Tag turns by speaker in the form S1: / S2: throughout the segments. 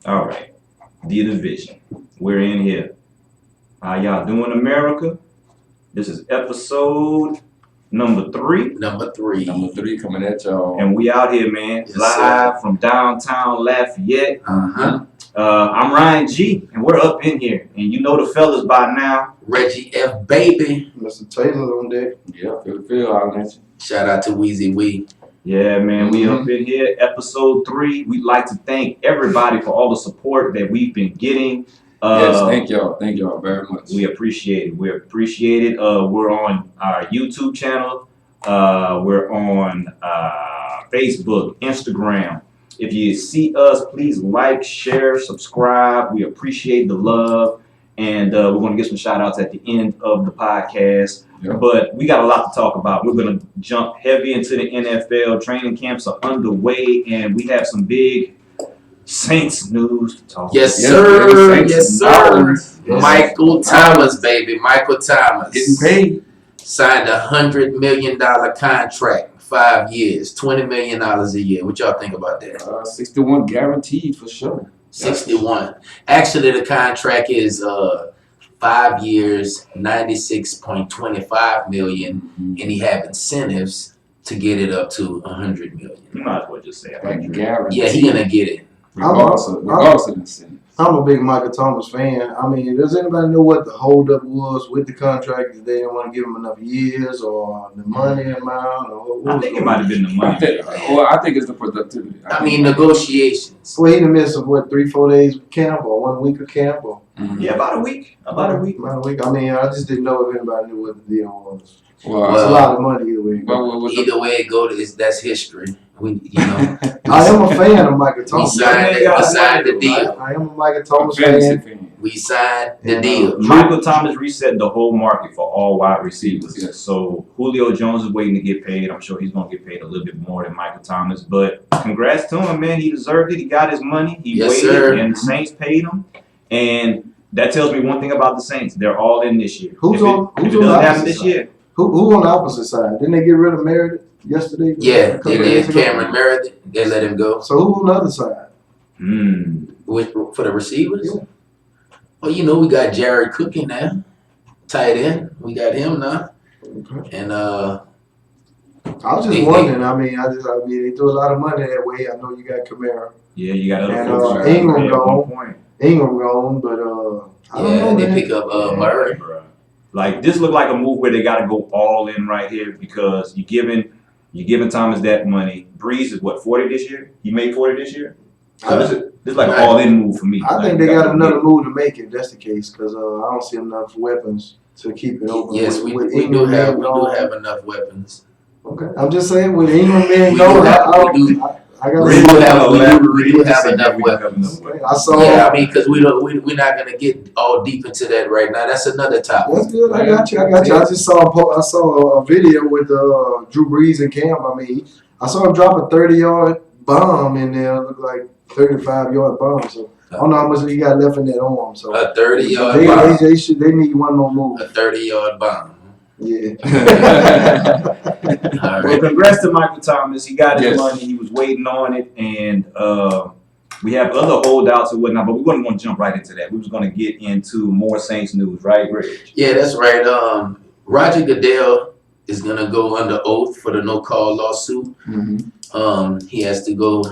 S1: All right. The division. We're in here. How y'all doing, America? This is episode number 3.
S2: Number three
S3: coming at y'all.
S1: And we out here, man.
S2: Yes,
S1: live from downtown Lafayette. I'm Ryan G, and we're up in here. And you know the fellas by now.
S2: Reggie F. Baby.
S4: Mr. Taylor on deck.
S3: Yeah, feel out at you.
S2: Shout out to Weezy Wee.
S1: Yeah, man, we up in here, episode 3. We'd like to thank everybody for all the support that we've been getting.
S3: Yes, thank y'all very much.
S1: We appreciate it. We're on our YouTube channel. We're on Facebook, Instagram. If you see us, please like, share, subscribe. We appreciate the love. And we're going to get some shout outs at the end of the podcast.
S3: Yep.
S1: But we got a lot to talk about. We're going to jump heavy into the NFL. Training camps are underway, and we have some big Saints news to talk about.
S2: Yes, sir. Yes, sir.
S1: Yes.
S2: Michael Thomas, baby. Michael Thomas.
S3: Getting paid.
S2: Signed a $100 million contract, 5 years, $20 million a year. What y'all think about that?
S3: 61 guaranteed for sure.
S2: 61. Actually, the contract is 5 years, $96.25 million, and he have incentives to get it up to $100 million.
S1: You might as well just say it.
S3: Like guaranteed.
S2: Yeah, he gonna get it.
S3: Regardless of the incentive.
S4: I'm a big Michael Thomas fan. I mean, does anybody know what the holdup was with the contract? Did they didn't want to give him enough years or the money amount? Or what
S1: I think it might have been the money.
S3: I think it's the productivity.
S2: I mean, negotiations.
S4: Well, he in the midst of what, 3-4 days of camp or 1 week of camp? Or
S1: Yeah, about a week. About a week.
S4: I mean, I just didn't know if anybody knew what the deal was.
S3: Well,
S4: It's a lot of money either way.
S2: Either way it goes, that's history.
S4: I am a fan of Michael
S2: We
S4: Thomas.
S2: signed the deal.
S4: I am a Michael Thomas
S3: fantasy
S4: fan.
S3: fan.
S2: We signed the deal.
S1: Michael Thomas reset the whole market for all wide receivers.
S3: Yes.
S1: So Julio Jones is waiting to get paid. I'm sure he's going to get paid a little bit more than Michael Thomas. But congrats to him, man. He deserved it. He got his money. He
S2: Yes,
S1: waited,
S2: sir.
S1: and the Saints paid him. And that tells me one thing about the Saints. They're all in this year.
S4: Who's
S1: if
S4: on
S1: it
S4: the
S1: doesn't happen
S4: opposite
S1: this
S4: side?
S1: year,
S4: Who on the opposite side? Didn't they get rid of Meredith yesterday?
S2: Yeah,
S4: A couple
S2: they
S4: days
S2: did.
S4: ago?
S2: Cameron Meredith, they let him go.
S4: So who on the other side?
S2: For the receivers?
S4: Yeah.
S2: Well, you know, we got Jared Cook in there, tight end. We got him now.
S4: Okay.
S2: And
S4: I was just wondering. I mean, they threw a lot of money that way. I know you got Kamara,
S1: yeah, you got other
S4: And,
S1: folks.
S4: Ingram
S1: at
S4: gone.
S1: one point.
S4: Ingram gone, but I don't know,
S2: they
S4: man.
S2: pick up Murray.
S1: Bruh. Like this looked like a move where they got to go all in right here because you're giving Thomas that money. Breeze is what, 40 this year? He made 40 this year. So this is like an all in move for me.
S4: I
S1: Like,
S4: think they
S1: you
S4: got
S1: gotta
S4: another
S1: get-
S4: move to make if that's the case, because I don't see enough weapons to keep it open.
S2: Yes,
S4: with
S2: we do
S4: Ingram
S2: have
S4: being gone.
S2: enough weapons.
S4: Okay, I'm just saying with Ingram being
S2: We
S4: gone,
S2: do have-
S4: I
S2: we
S4: got.
S2: We do have enough weapons.
S4: I saw.
S2: Yeah, I mean, because we're not gonna get all deep into that right now. That's another topic.
S4: That's good. I got you. I just saw a video with Drew Brees and Cam. I mean, I saw him drop a 30-yard bomb in there. Looked like 35-yard bomb. So I don't know how much he got left in that arm. So
S2: A 30-yard bomb.
S4: they need one more move.
S2: A 30-yard bomb.
S4: Yeah.
S2: All
S1: Well,
S2: right.
S1: congrats to Michael Thomas. He got his
S3: Yes.
S1: money. He was waiting on it, and we have other holdouts and whatnot. But we wasn't going to jump right into that. We was going to get into more Saints news, right, Rich?
S2: Yeah, that's right. Roger Goodell is gonna go under oath for the no-call lawsuit. He has to go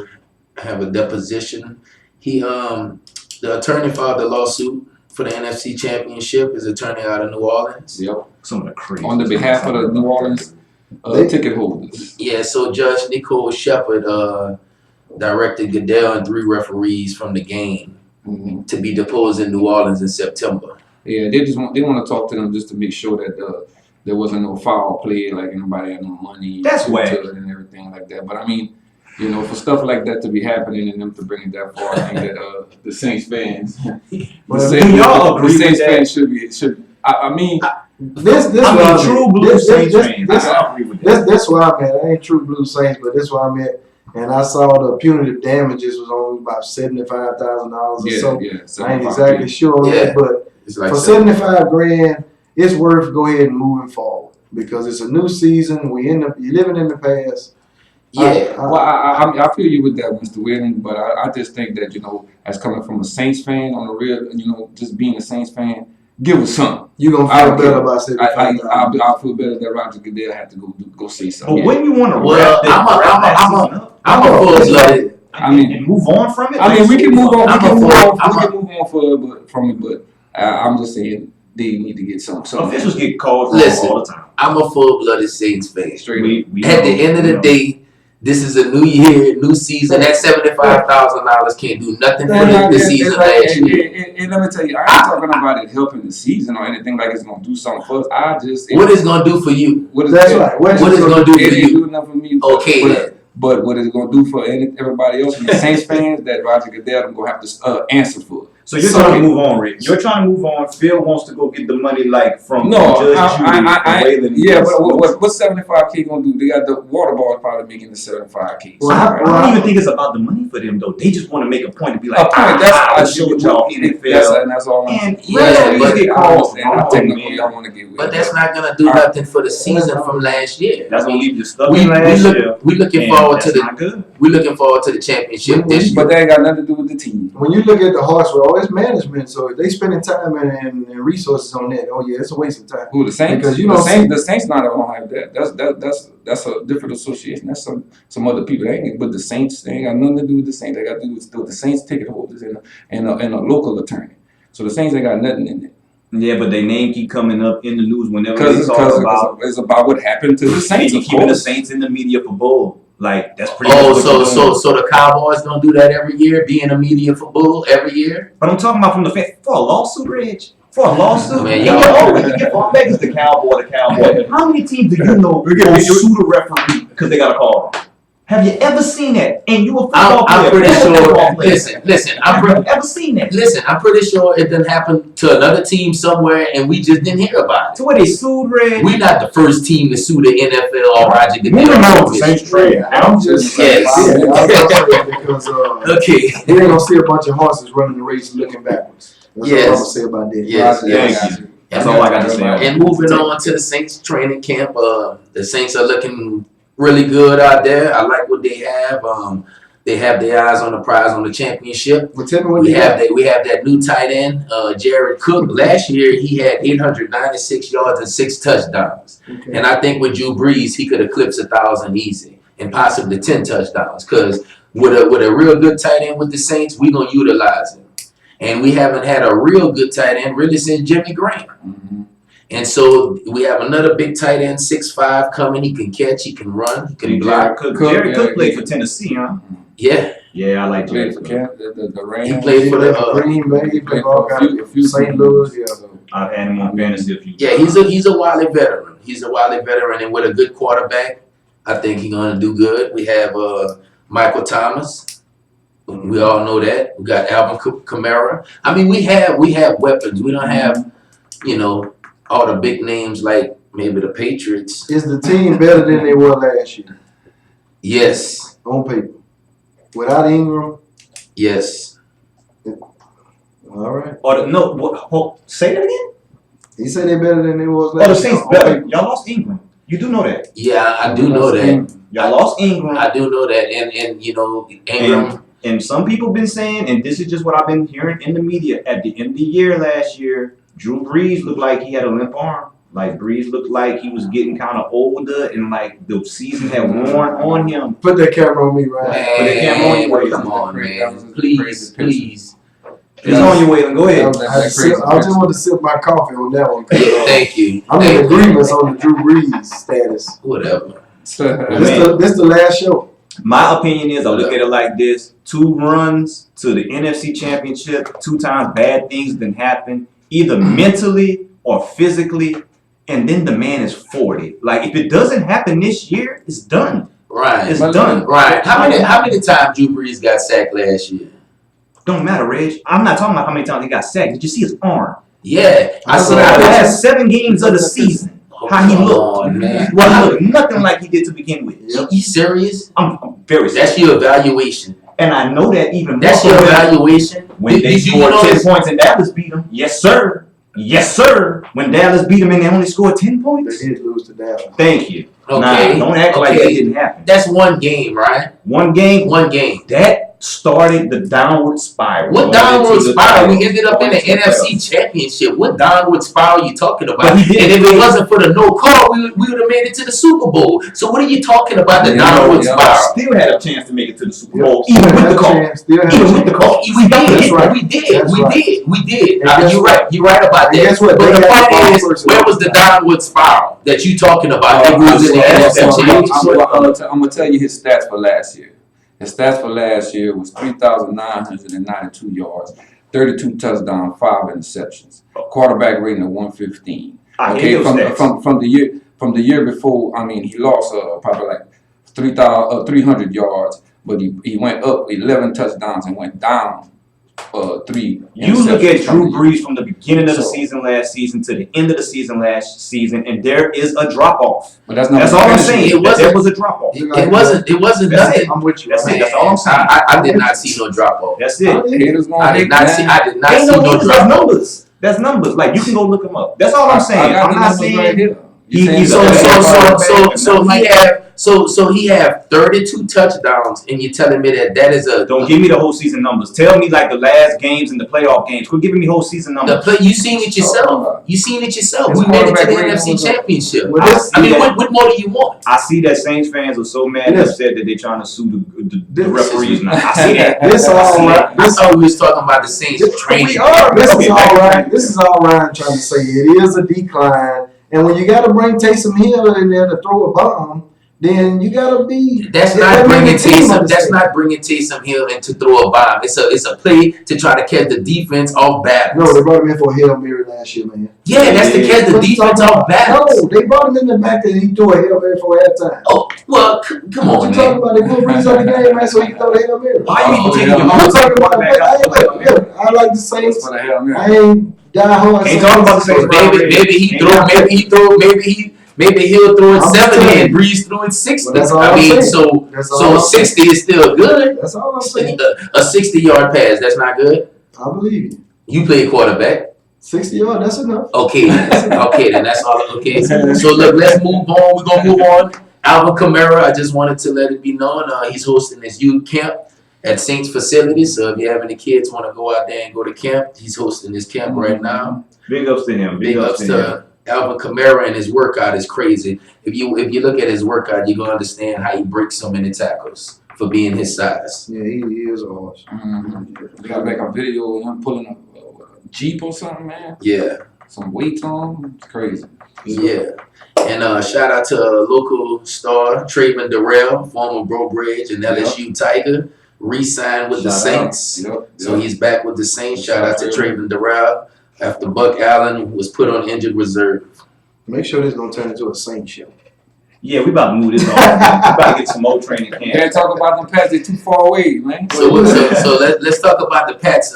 S2: have a deposition. The attorney filed the lawsuit for the NFC Championship. Is attorney out of New Orleans.
S3: Yep.
S1: Some of the crazy.
S3: On the behalf of the New Orleans ticket holders.
S2: Yeah, so Judge Nicole Shepard directed Goodell and 3 referees from the game to be deposed in New Orleans in September.
S3: Yeah, they want to talk to them just to make sure that there wasn't no foul play, like anybody had no money
S1: That's
S3: to
S1: whack.
S3: it and everything like that. But I mean, you know, for stuff like that to be happening and them to bring it that far, I think that the Saints fans,
S1: y'all agree with
S3: Saints
S1: that?
S3: fans should. I mean,
S4: This
S1: I
S4: why
S1: mean, true blue
S4: this-
S1: Saints
S4: this-
S1: fans.
S4: this-
S1: I agree with that.
S4: That's where I'm at. I ain't true blue Saints, but that's where I'm at. And I saw the punitive damages was only about $75,000 or so.
S3: yeah.
S4: I ain't exactly sure on
S2: Yeah.
S4: that, but
S2: It's like
S4: for $75,000, it's worth go ahead and moving forward because it's a new season. You're living in the past,
S2: Yeah.
S3: Well, I feel you with that, Mr. Williams, but I just think that, as coming from a Saints fan on the real, just being a Saints fan, give us something.
S4: You gonna feel better about
S3: I'll feel better that Roger Goodell had to go say something.
S1: But when you want to
S2: Well, I'm a full-blooded.
S1: and move on from it.
S3: I mean, we can move on.
S2: I'm
S3: We can
S2: a
S3: move
S2: full-
S3: on.
S2: I'm
S3: We
S2: a-
S3: can move on from it, but I'm just saying they need to get some.
S1: Officials get called
S2: Listen.
S1: all the time.
S2: I'm a full-blooded Saints fan.
S3: Straight up.
S2: At the end of the day, this is a new year, new season. That $75,000 can't do nothing for the season last year.
S3: And let me tell you, I ain't talking about it helping the season or anything like it's gonna do something for us.
S2: What it's gonna do for you?
S4: That's right.
S2: What it's gonna do for
S3: It ain't
S2: you?
S3: do nothing for me.
S2: Okay, then.
S3: But what it's gonna do for everybody else, and the Saints fans, that Roger Goodell gonna have to answer for.
S1: So you're trying to move on, Rick. You're trying to move on. Phil wants to go get the money from Judge Judy.
S3: Yeah, but what's 75K gonna do? They got the water ball probably making the 75K.
S1: Well, I don't even think it's about the money for them though. They just want to make a point to be like,
S3: That's
S1: show y'all NFL.
S3: That's all I'm
S1: And
S3: saying.
S2: but
S1: get called.
S3: I technically y'all want to get with.
S2: But that's not gonna do nothing for the season from last year.
S1: That's gonna leave you stuck in last year.
S2: We looking forward to
S1: not good.
S2: we looking forward to the championship this year.
S3: But that ain't got nothing to do with the team.
S4: When you look at the Hartsville, it's management. So if they spending time and resources on that, oh yeah, it's a waste of time.
S3: Who, the Saints?
S4: Because
S3: the Saints not gonna have that. That's a different association. That's some other people. They ain't, but the Saints, they ain't got nothing to do with the Saints. They got to do with the Saints ticket holders and a local attorney. So the Saints ain't got nothing in it.
S1: Yeah, but their name keep coming up in the news whenever they talk about.
S3: It's about what happened to the Saints.
S1: And keeping the Saints in the media for bull. Like that's pretty.
S2: So the Cowboys don't do that every year, be in the media for bull every year.
S1: But I'm talking about from the fan for a lawsuit, Reg. For a lawsuit,
S2: Man,
S1: you get Las Vegas the Cowboy. How many teams do you know go sue the referee because they got a call? Have you ever seen that? And you a football player.
S2: I'm pretty sure. Listen.
S1: Have you ever seen that?
S2: Listen, I'm pretty sure it didn't happen to another team somewhere, and we just didn't hear about it.
S1: So what they sued, Reg?
S2: We're not the first team to sue the NFL or Roger Goodell.
S4: I'm just because
S2: Okay.
S4: you ain't gonna see a bunch of horses running the race looking backwards. That's all I'm gonna say about that.
S2: Yes.
S1: That's all I got to say.
S2: And moving on to the Saints training camp, the Saints are looking really good out there. I like what they have. They have their eyes on the prize on the championship.
S4: Well, tell me what
S2: We have that new tight end, Jared Cook. Last year he had 896 yards and 6 touchdowns.
S4: Okay.
S2: And I think with Drew Brees he could eclipse 1,000 easy and possibly 10 touchdowns. Because with a real good tight end with the Saints, we're gonna utilize him. And we haven't had a real good tight end really since Jimmy Graham.
S3: Mm-hmm.
S2: And so we have another big tight end, 6'5", coming. He can catch, he can run, he can block.
S1: Jared Cook played for Tennessee, huh?
S2: Yeah.
S1: Yeah, I like
S3: Played
S1: Jared
S3: for
S1: Cook.
S3: the Rams.
S2: He played for the
S4: Green Bay, he played all kinds of
S3: few
S4: St. Louis. Yeah.
S1: I've had him on fantasy a few times.
S2: Yeah, he's a wily veteran. He's a wily veteran, and with a good quarterback, I think he's gonna do good. We have Michael Thomas. We all know that. We got Alvin Kamara. I mean, we have weapons. We don't have, all the big names like maybe the Patriots.
S4: Is the team better than they were last year
S2: Yes.
S4: on paper? Without Ingram?
S2: Yes.
S4: All right.
S1: Say that again?
S4: He said they're better than they was
S1: The
S4: last year.
S1: Saints better. Y'all lost Ingram. You do know that.
S2: Yeah, I do know that.
S1: Y'all lost Ingram.
S2: I do know that. And Ingram.
S1: And some people been saying, and this is just what I've been hearing in the media, at the end of the year last year, Drew Brees looked like he had a limp arm. Like Brees looked like he was getting kind of older and like the season had worn on him.
S4: Put that camera on me, Ryan.
S2: Man, come on, man. Please.
S1: It's on you, Waylon. Go ahead.
S4: I just want to sip my coffee on that one.
S2: Thank you.
S4: I'm in agreement on the Drew Brees status.
S2: Whatever.
S4: This the last show.
S1: My opinion is, I look at it like this: 2 runs to the NFC Championship, 2 times bad things didn't happen, either mentally or physically, and then the man is 40. Like, if it doesn't happen this year, it's done.
S2: Right.
S1: It's done.
S2: Right. How many times Drew Brees got sacked last year?
S1: Don't matter, Reg. I'm not talking about how many times he got sacked. Did you see his arm?
S2: Yeah.
S1: I saw the last 7 games of the season. How he looked.
S2: Man.
S1: Well, he looked nothing like he did to begin with.
S2: You serious?
S1: I'm very serious.
S2: That's your evaluation.
S1: And I know that even more.
S2: That's your evaluation.
S1: When they scored 10 points and Dallas beat them. Yes, sir. Yes, sir. When Dallas beat them and they only scored 10 points.
S4: They did lose to Dallas.
S1: Thank you.
S2: Okay.
S1: Nah, don't act like that didn't happen.
S2: That's one game, right?
S1: One game.
S2: One game.
S1: That started the downward spiral.
S2: What downward spiral? We ended up in the
S1: Going into
S2: NFC Championship. What downward spiral are you talking about?
S1: But
S2: And
S1: he didn't
S2: if it
S1: play.
S2: wasn't for the no call, we would have made it to the Super Bowl. So what are you talking about? The downward spiral?
S1: Still had a chance to make it to the Super
S4: Yep.
S1: Bowl, even with the call.
S4: Even
S1: with the call.
S2: We did.
S4: right.
S2: We did.
S4: That's
S2: We
S4: right.
S2: did. We did.
S4: And guess
S2: You're
S4: what?
S2: right. You're right about
S4: And
S2: that.
S4: guess what?
S2: But
S4: They
S2: the
S4: had
S2: point
S4: the
S2: is,
S4: person
S2: where was the downward spiral that you talking about? That we was in the NFC Championship.
S3: I'm gonna tell you his stats for last year. His stats for last year was 3,992 yards, 32 touchdowns, 5 interceptions, quarterback rating of 115. Okay, from the year before, I mean, he lost probably like 300 yards, but he went up 11 touchdowns and went down 3.
S1: You look at Drew Brees from the beginning of the season last season to the end of the season last season, and there is a drop off.
S3: But that's not.
S1: That's all I'm saying. There was a drop off.
S2: It wasn't
S1: That's
S2: nothing.
S1: it.
S4: I'm with you.
S1: That's
S4: man.
S1: it. That's all I'm saying.
S2: I did not see no drop off.
S1: That's it.
S3: Haters gonna
S2: I did
S3: hate,
S2: not
S3: man.
S2: see. I did not
S1: Ain't
S2: see
S1: no
S2: no
S1: numbers.
S2: drop
S1: That's
S2: off.
S1: numbers. That's numbers. Like, you can go look them up. That's all I'm saying.
S3: I got
S1: I'm
S3: the
S1: not
S3: numbers
S1: saying
S3: right here.
S2: So he have 32 touchdowns, and you're telling me that is a
S1: Don't give me the whole season numbers. Tell me like the last games and the playoff games. Quit giving me whole season numbers.
S2: you seen it yourself. You seen it yourself.
S3: His
S2: We made it to the
S3: quarterback rating
S2: NFC
S3: was
S2: Championship.
S4: Well, this-
S2: I mean, what more do you want?
S1: I see that Saints fans are so mad and
S4: Yes.
S1: upset that they're trying to sue the
S4: This
S1: referees now. I see that.
S4: This all right.
S2: I thought we was talking about the Saints training.
S1: We are.
S4: This
S1: Okay,
S4: is all
S1: back-
S4: right. This is all Ryan trying to say. It is a decline, and when you got to bring Taysom Hill in there to throw a bomb, then you got to be.
S2: That's not bringing Taysom Hill in to throw a bomb. It's a play to try to catch the defense off balance.
S4: No, they brought him in for a Hail Mary last year, man.
S2: Yeah, that's to catch the
S4: What you
S2: defense
S4: talking
S2: off
S4: about?
S2: balance.
S4: No, they brought him in the back and he threw a Hail Mary for halftime.
S2: Oh, well, come
S4: What
S2: on,
S4: you talking
S2: man.
S4: about? They put Breeze on the game, man, so he can throw the Hail Mary.
S1: Why you
S2: Oh,
S1: taking
S3: yeah.
S1: your
S4: I'm
S1: own
S4: talking about.
S1: quarterback out the playoff, man?
S4: I like the Saints.
S3: For the hell, man.
S4: I ain't die hard.
S1: Ain't talking about the Saints.
S2: Maybe he'll throw it
S4: I'm
S2: 70
S4: telling
S2: and
S4: you.
S2: Breeze threw it 60.
S4: Well, that's all
S2: I
S4: I'm
S2: mean,
S4: saying.
S2: so
S4: That's all I'm
S2: 60 is still good.
S4: That's all I'm saying.
S2: A 60-yard pass, that's not good.
S4: I believe you.
S2: You play quarterback.
S4: 60 yards, that's enough.
S2: Okay, then that's all. Okay, so look, let's move on. We're gonna move on. Alvin Kamara, I just wanted to let it be known he's hosting his youth camp at Saints facility. So if you have any kids want to go out there and go to camp, he's hosting his camp right now.
S1: Big ups to him.
S2: Big ups to Alvin Kamara, and his workout is crazy. If you look at his workout, you're gonna understand how he breaks so many tackles for being his size.
S4: Yeah, he is a horse.
S3: They got like a video of him pulling a Jeep or something, man.
S2: Yeah.
S3: Some weights on. It's crazy.
S2: Yeah. And shout out to local star Trayvon Darrell, former Bro Bridge and LSU Tiger, re-signed with the Saints. So he's back with the Saints. Shout out to Trayvon Darrell after Buck Allen was put on injured reserve.
S4: Make sure this don't turn into a Saint show.
S1: Yeah, we about to move this on. We about to get some more training camp.
S3: Can't talk about them Pats. They too far away, man.
S2: So let's talk about the Pats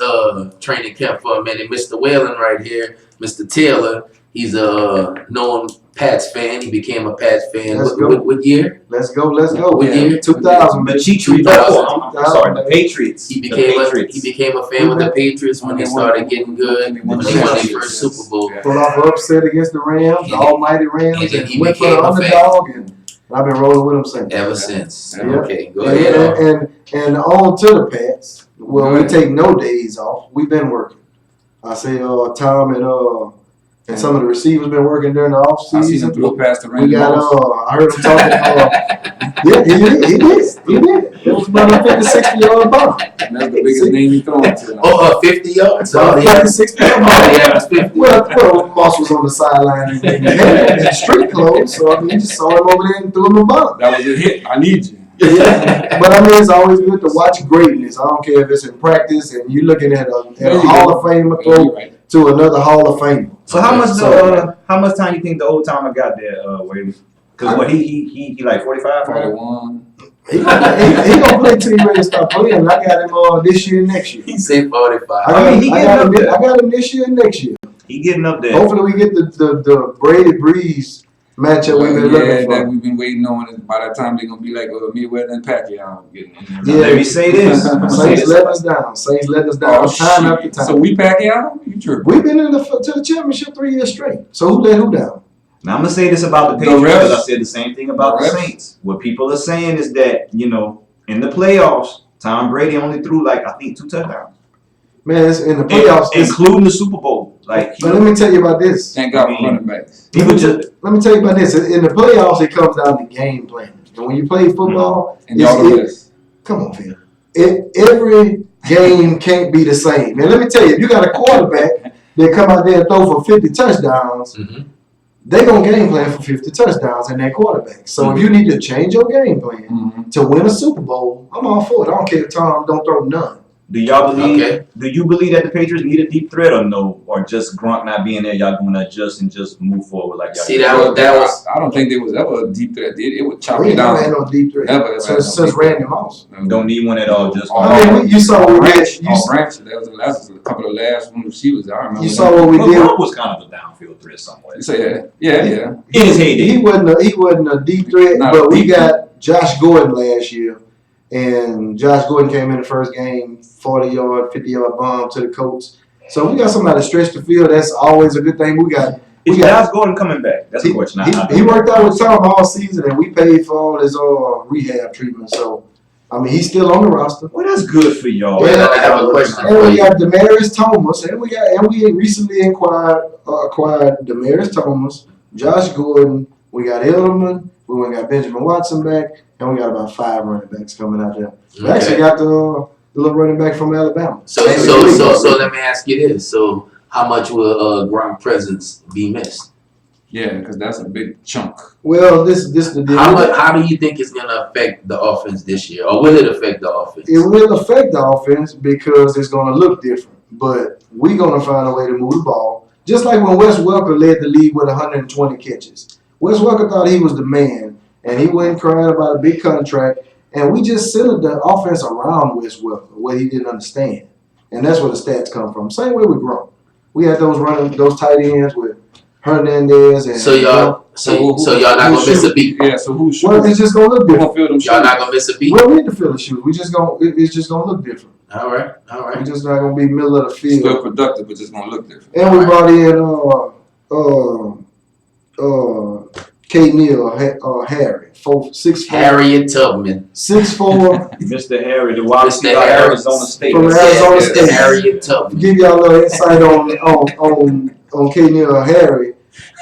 S2: training camp for a minute. Mr. Whalen right here, Mr. Taylor. He's a known Pats fan. He became a Pats fan. What year?
S4: Let's go.
S2: What year?
S4: 2000.
S1: The Cheat
S2: 2000.
S1: I'm sorry, the Patriots.
S2: He became a fan with the Patriots when they started getting good. When they won their first Super Bowl.
S4: Pulled off an upset against the Rams, the almighty Rams.
S2: And then he
S4: went for
S2: became
S4: the
S2: a fan.
S4: underdog, and I've been rolling with him since.
S2: Ever since.
S4: Yeah.
S2: Okay, go ahead.
S4: And on to the Pats. Well, we take no days off. We've been working. I say Tom and some of the receivers been working during the off
S3: I seen him
S4: season.
S3: throw past the
S4: We
S3: Randy
S4: got
S3: Moss.
S4: I heard him talking. Yeah, he did. It was about a 50-60-yard bomb.
S3: That's the biggest name he thrown to.
S2: 50 yards.
S4: About a 50-60-yard bomb.
S2: Yeah, it was 50.
S4: Well, Moss was on the sideline in street clothes, so I mean, just saw him over there and threw him a bomb.
S3: That was a hit. I need you.
S4: Yeah, but I mean, it's always good to watch greatness. I don't care if it's in practice and you're looking at a Hall of Famer throw to another Hall of Famer.
S1: So how much time you think the old timer got there, Wade? Because he like 45?
S3: 41.
S4: He gonna play till he ready to start playing. I got him this year and next year.
S2: He said 45.
S4: I got him this year and next year.
S1: He getting up there.
S4: Hopefully we get the Brady Breeze matchup we've been looking
S3: that
S4: for.
S3: we've been waiting on. And by that time, they're gonna be like Mayweather and Pacquiao getting in there.
S4: Yeah.
S1: Let me say this.
S4: Saints letting us down. Saints letting us down time after time.
S3: So we Pacquiao? You tripping?
S4: We've been to the championship 3 years straight. So who let who down?
S1: Now I'm gonna say this about the
S3: The
S1: Patriots
S3: refs-
S1: because I said the same thing about the
S3: refs-
S1: Saints. What people are saying is that in the playoffs, Tom Brady only threw like I think 2 touchdowns,
S4: Man, it's in the playoffs.
S1: including the Super Bowl. Like,
S4: But let me tell you about this.
S3: Thank God for running backs.
S1: he was just
S4: Let me tell you about this. In the playoffs, it comes down to game plan. And when you play football,
S3: And y'all the best.
S4: come on, Phil. Every game can't be the same. And let me tell you, if you got a quarterback that come out there and throw for 50 touchdowns, they gonna game plan for 50 touchdowns in that quarterback. So if you need to change your game plan to win a Super Bowl, I'm all for it. I don't care if Tom don't throw none.
S1: Do y'all believe? Do you believe that the Patriots need a deep threat or no, or just Gronk not being there? Y'all going to adjust and just move forward like y'all.
S2: See, that was.
S3: I don't think there was ever a deep threat. It would chop
S4: We
S3: you
S4: ain't never
S3: down.
S4: had no deep threat.
S3: Never
S4: Since Randy Moss.
S1: Don't need one at all. Just
S4: I mean, you saw what we did.
S3: Branch. That was a couple of last one receivers. I remember.
S4: You saw what we did.
S1: Gronk was kind of a downfield threat somewhere.
S3: You say that? Yeah.
S1: In his heyday.
S4: He wasn't a deep threat,
S3: Not
S4: but
S3: a
S4: we
S3: deep
S4: got Josh Gordon last year, and Josh Gordon came in the first game, 40-yard, 50-yard bomb to the Colts. So we got somebody to stretch the field. That's always a good thing.
S1: Is Josh Gordon coming back? That's the question.
S4: He worked out with Tom all season, and we paid for all his rehab treatment. So, I mean, he's still on the roster.
S1: Well, that's good for y'all.
S2: Wait, I have a question
S4: And
S2: for
S4: we
S2: you.
S4: got Demaryius Thomas, and we recently acquired Demaryius Thomas, Josh Gordon. We got Edelman. We got Benjamin Watson back, and we got about 5 running backs coming out there. We actually got the little running back from Alabama.
S2: So let me ask you this. So how much will Gronk presence be missed?
S3: Yeah, because that's a big chunk.
S4: Well, this the deal.
S2: How do you think it's gonna affect the offense this year, or will it affect the offense?
S4: It will affect the offense because it's going to look different. But we're going to find a way to move the ball. Just like when Wes Welker led the league with 120 catches. Wes Welker thought he was the man, and he went crying about a big contract. And we just centered the offense around Wes Welker, what he didn't understand. And that's where the stats come from. Same way with Gronk. We had those tight ends with Hernandez and
S2: So y'all not gonna miss a beat.
S3: Yeah, so who's
S4: well, it's just gonna look
S3: Who
S4: different.
S3: gonna fill them
S2: Y'all not
S3: shoes?
S2: gonna miss a beat.
S4: We don't need to fill the shoes. It's just gonna look different.
S2: All right.
S4: We're just not gonna be middle of the field.
S3: Still productive, but just gonna look different.
S4: And we brought in K. Neal Harry, 6'4",
S2: Harriet Tubman.
S4: 6'4".
S1: Mr. Harry, the wide
S2: Mr.
S1: receiver out of
S2: Harris.
S1: Arizona State.
S4: From Arizona
S2: Mr.
S4: State.
S2: Harriet Tubman.
S4: Give y'all a little insight on K. Neal Harry.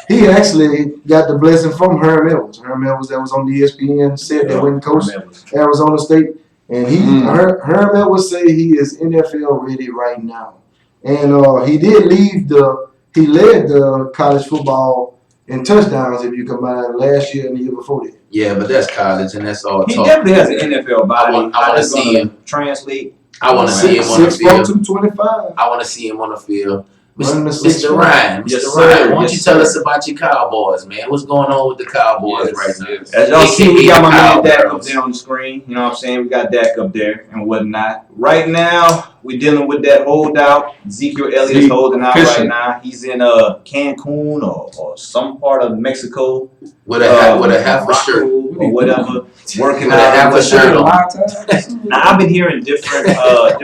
S4: He actually got the blessing from Herm Edwards. Herm Edwards that was on the ESPN set that went and coached Arizona State. And Herm Edwards say he is NFL ready right now. And he led the college football in touchdowns if you combine last year and the year before that.
S2: Yeah, but that's college and that's all
S1: He
S2: talk.
S1: definitely has an NFL body.
S2: I want to see him.
S1: Translate.
S2: I want to see him on the
S4: 6'4",
S2: field.
S4: 225.
S2: I want to see him on the field.
S4: Running the
S2: Mr. Ryan, Mr.
S1: Yes,
S2: Ryan,
S1: sir.
S2: why don't
S1: Yes,
S2: you tell
S1: sir.
S2: us about your Cowboys, man? What's going on with the Cowboys right now?
S3: Yes.
S1: As y'all see, we got my man Dak up
S2: Cowboys.
S1: there on the screen. You know what I'm saying? We got Dak up there and whatnot. Right now, we're dealing with that holdout. Ezekiel Elliott's holding out right
S3: Fishing.
S1: now. He's in Cancun or some part of Mexico.
S2: With a half a shirt.
S1: Or whatever. Working
S2: With a
S1: out.
S2: half a shirt on.
S1: Now, I've been hearing different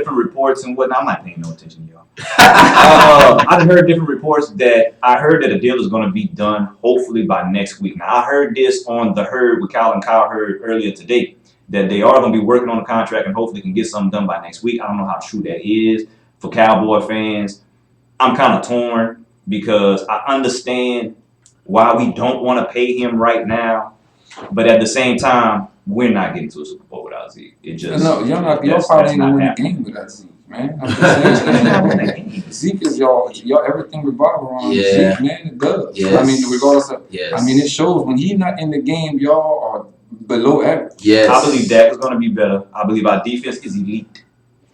S1: reports and whatnot. I'm not paying no attention to y'all. I've heard different reports that I heard that a deal is going to be done hopefully by next week. Now, I heard this on The Herd with Kyle and Kyle Herd earlier today that they are going to be working on the contract and hopefully can get something done by next week. I don't know how true that is. For Cowboy fans, I'm kind of torn because I understand why we don't want to pay him right now, but at the same time, we're not getting to a Super Bowl without Zeke. It just
S3: No, y'all
S1: that's
S3: probably ain't
S1: not
S3: gonna win the
S1: happening.
S3: game without Zeke, man. I'm just saying, Zeke is y'all everything revolves around
S2: Yeah.
S3: Zeke, man. It does.
S2: Yes.
S3: I mean, regardless of,
S2: Yes.
S3: I mean, it shows when he's not in the game, y'all are below average.
S2: Yes.
S1: I believe Dak is going to be better. I believe our defense is elite.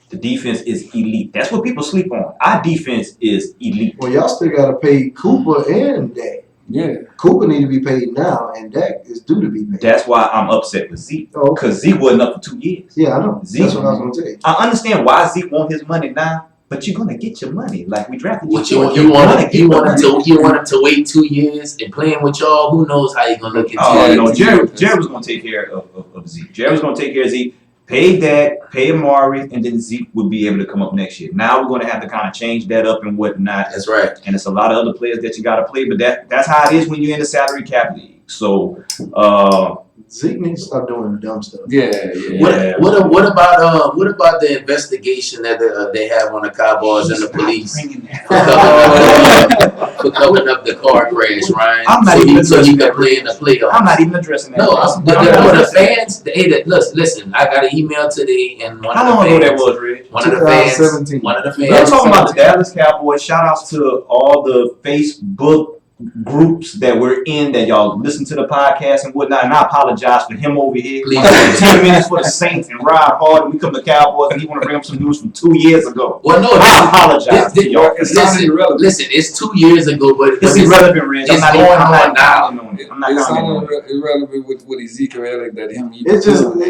S1: The defense is elite. That's what people sleep on. Our defense is elite.
S4: Well, y'all still got to pay Cooper and Dak.
S3: Yeah.
S4: Cooper need to be paid now, and Dak is due to be paid.
S1: That's why I'm upset with Zeke.
S4: Oh, okay.
S1: Because Zeke wasn't up for 2 years.
S4: Yeah, I know.
S1: Zeke.
S4: That's what I was going to tell you.
S1: I understand why Zeke want his money now, but you're going to get your money. Like, we drafted
S2: What
S1: you.
S2: you want him to wait 2 years and playing with y'all? Who knows how you're gonna look into
S1: Oh,
S2: it?
S1: no, Jerry was going to take care of Zeke. Jerry was going to take care of Zeke. Pay Dak, pay Amari, and then Zeke would be able to come up next year. Now we're going to have to kind of change that up and whatnot.
S2: That's right.
S1: And it's a lot of other players that you got to play, but that's how it is when you're in the salary cap league. So,
S4: Zeke needs to stop doing the dumb stuff.
S3: Yeah.
S2: What about the investigation that they have on the Cowboys and the police for covering up the car crash, Ryan?
S1: I'm not even
S2: so he
S1: addressing
S2: can
S1: that.
S2: play in the playoffs.
S1: I'm not even addressing that.
S2: No, but the fans. Listen, I got an email today, and one
S1: How
S2: of the
S1: long ago
S2: fans.
S1: that was, Rich?
S2: One of the fans.
S4: 2017.
S1: We're talking about the Dallas Cowboys. Shout outs to all the Facebook groups that we're in that y'all listen to the podcast and whatnot. And I apologize for him over here.
S2: Please.
S1: 10 minutes for the Saints and ride hard, and we come to Cowboys and he want to bring up some news from 2 years ago.
S2: Well, no,
S1: I apologize to y'all.
S2: Listen, it's 2 years ago, but
S1: It's irrelevant, Rich.
S2: it's going on now.
S1: I'm not
S3: It's
S1: commenting on it.
S3: irrelevant with Ezekiel Elliott that him.
S4: It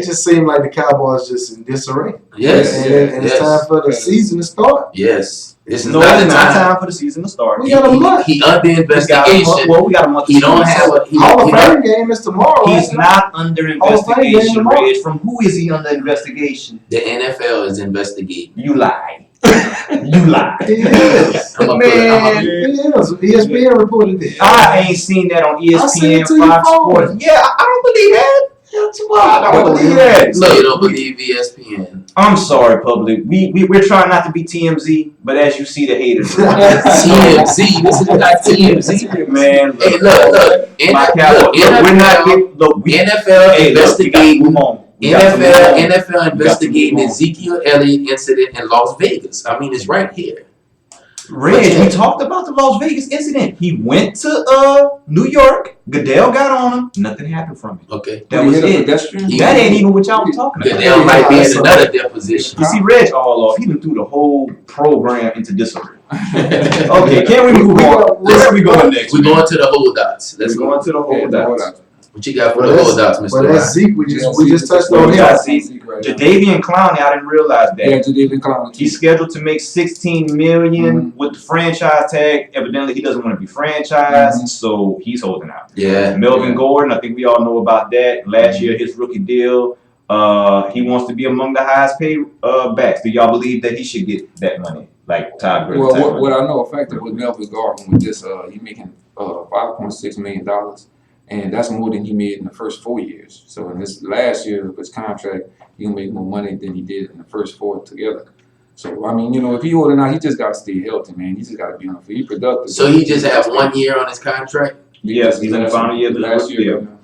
S4: just seemed like the Cowboys just in disarray.
S2: Yes,
S4: And it's time for the season to start.
S2: yes. This is
S1: No,
S2: not
S1: it's
S2: the
S1: not
S2: time.
S1: time for the season to start.
S4: We got a month.
S2: He under
S1: We got a
S2: investigation.
S1: month- Well, we got a month.
S2: He don't have a.
S4: Hall of Fame game is tomorrow.
S1: He's
S4: right?
S1: not under
S4: Hall of Fame game
S1: investigation,
S4: tomorrow.
S1: Rich. From who is he under investigation?
S2: The NFL is investigating.
S1: You lie. You lie.
S4: He is.
S2: I'm gonna
S1: Man.
S4: He is. ESPN reported it.
S1: I ain't seen that on
S4: I seen
S1: ESPN,
S4: it to your
S1: Fox
S4: phone.
S1: Sports. Yeah, I don't believe that. I don't believe that.
S2: No, you don't believe ESPN.
S1: I'm sorry, public. We're trying not to be TMZ, but as you see, the haters.
S2: TMZ. This is not TMZ.
S1: Man,
S2: Hey,
S1: look.
S2: look.
S1: My Cowboys. Look, we're not getting. Look, we.
S2: NFL
S1: Hey, look, we got to
S2: investigating.
S1: move on. We got to move on.
S2: NFL investigating
S1: move on.
S2: Ezekiel Elliott incident in Las Vegas. I mean, it's right here.
S1: Reg, we talked about the Las Vegas incident. He went to New York. Goodell got on him. Nothing happened from it.
S2: Okay.
S1: That was it.
S2: He-
S1: That ain't even what y'all was talking about.
S2: Goodell might be in another deposition.
S1: You see, Reg all off. He done threw the whole program into disarray. Okay, can we move on? Where are we going next?
S2: We're going to the holdouts. Let's
S1: We're
S2: go.
S1: going to the holdouts.
S2: What you got for
S4: But
S2: the
S4: that's-
S2: holdouts,
S4: But
S2: Mr.
S4: that's
S2: Ryan?
S4: Zeke. We just touched on
S1: we
S4: him.
S1: got Zeke. Jadeveon Clowney, I didn't realize that.
S3: Yeah, Jadeveon Clowney.
S1: He's scheduled to make $16 million with the franchise tag. Evidently, he doesn't want to be franchised, so he's holding out.
S2: Yeah.
S1: Melvin Gordon, I think we all know about that. Last year, his rookie deal. He wants to be among the highest paid backs. Do y'all believe that he should get that money, like Todd Gurley?
S3: Well, what I know effective with Melvin Gordon with this, he making $5.6 million, and that's more than he made in the first 4 years. So in this last year of his contract, he'll make more money than he did in the first 4 together. So I mean, if he holding out, he just got to stay healthy, man. He just got to be on the field. He productive.
S2: So he just have 1 year on his contract?
S1: Yes, he's in the final year of the
S3: last
S1: rookie
S3: year.
S1: deal.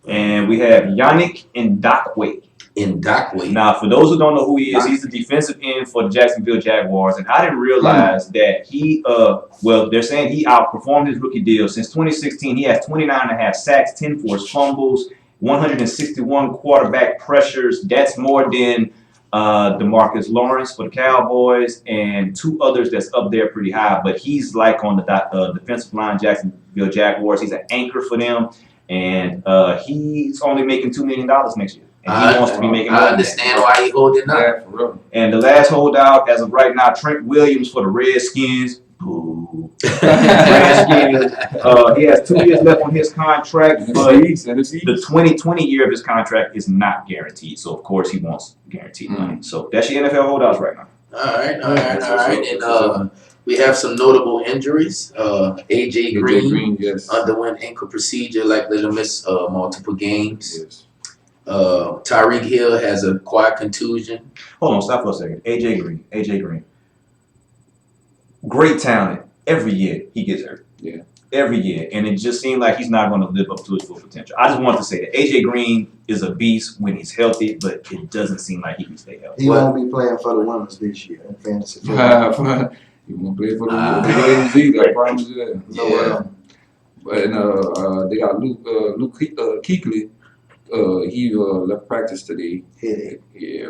S1: And we have Yannick Ngakoue.
S2: In Dockway.
S1: Now, for those who don't know who he is, he's the defensive end for the Jacksonville Jaguars. And I didn't realize that he, they're saying he outperformed his rookie deal. Since 2016, he has 29.5 sacks, 10 forced fumbles, 161 quarterback pressures. That's more than DeMarcus Lawrence for the Cowboys and 2 others that's up there pretty high. But he's like on the defensive line, Jacksonville Jaguars. He's an anchor for them. And he's only making $2 million next year. And he wants to be making more
S2: I
S1: than that.
S2: understand why he holding out.
S3: Yeah, for real.
S1: And the last holdout, as of right now, Trent Williams for the Redskins. Boo. Redskins. He has 2 years left on his contract, but the 2020 year of his contract is not guaranteed. So, of course, he wants guaranteed money. So, that's your NFL holdouts right now.
S2: All right. And we have some notable injuries. AJ Green
S3: yes.
S2: underwent ankle procedure, likely to miss multiple games.
S3: Yes.
S2: Tyreek Hill has a quiet contusion.
S1: Hold on, stop for a second. AJ Green. Great talent. Every year he gets hurt.
S3: Yeah.
S1: Every year. And it just seemed like he's not going to live up to his full potential. I just wanted to say that AJ Green is a beast when he's healthy, but it doesn't seem like he can stay healthy.
S4: He won't be playing for the winners this year in fantasy football.
S3: You want to play for the Williams I promise you that.
S2: Yeah.
S3: But they got Luke Kuechly. He left practice today.
S4: Headache.
S3: Yeah.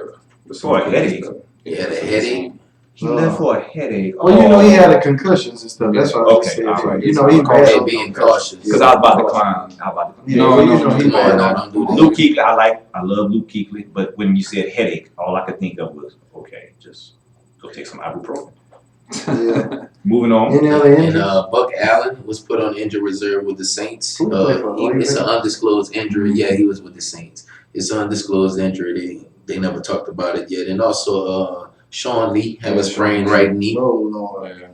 S1: For a headache.
S2: Yeah, the headache.
S1: He left for a headache.
S4: Well, he had a concussions and stuff. That's what I was
S1: Okay,
S4: saying.
S1: all right.
S4: He's
S2: They're
S4: bad.
S2: being cautious.
S1: Because I was about to clown.
S3: No,
S4: he
S2: Come on,
S4: bad.
S2: don't do that.
S1: Luke Kuechly, I love Luke Kuechly, but when you said headache, all I could think of was, okay, just go take some ibuprofen.
S4: Yeah.
S1: Moving on.
S4: Any other
S2: And
S4: injuries?
S2: Buck Allen was put on injured reserve with the Saints.
S4: Who played for him?
S2: It's an undisclosed injury. Yeah, he was with the Saints. It's an undisclosed injury. they never talked about it yet. And also Sean Lee have a sprained right knee.
S4: Oh Lord.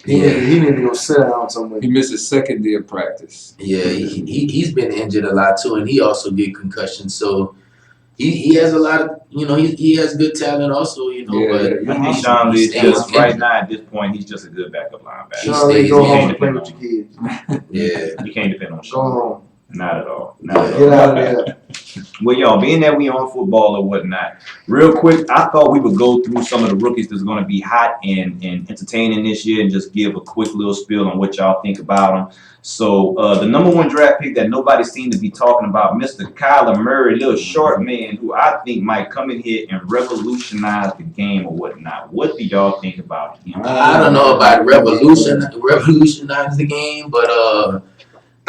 S3: Yeah.
S4: He need to go sit down somewhere.
S3: He missed his second day of practice.
S2: Yeah, he's been injured a lot too, and he also get concussions. So he has a lot of, he has good talent also,
S3: Yeah,
S2: but
S1: I think
S2: he
S1: Sean Lee is
S2: stays
S1: just right
S2: injured.
S1: now at this point. He's just a good backup linebacker.
S4: Sean Lee,
S2: stays
S4: go
S2: in.
S4: home and play with your kids.
S2: Yeah.
S1: You can't depend on
S4: Go
S1: Sean.
S4: home.
S1: Not at all. Not at all.
S4: Get out of there.
S1: Well, y'all, being that we on football or whatnot, real quick, I thought we would go through some of the rookies that's going to be hot and entertaining this year and just give a quick little spiel on what y'all think about them. So, the number 1 draft pick that nobody seemed to be talking about, Mr. Kyler Murray, little short man who I think might come in here and revolutionize the game or whatnot. What do y'all think about him?
S2: I don't know about revolutionize the game, but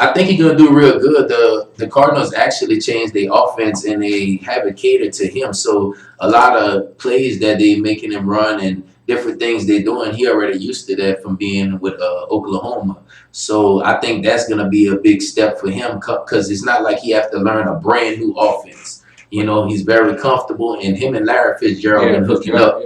S2: I think he's gonna do real good. The Cardinals actually changed their offense and they have it catered to him. So a lot of plays that they making him run and different things they're doing, he already used to that from being with Oklahoma. So I think that's gonna be a big step for him because it's not like he have to learn a brand new offense. He's very comfortable, and him and Larry Fitzgerald been hooking up.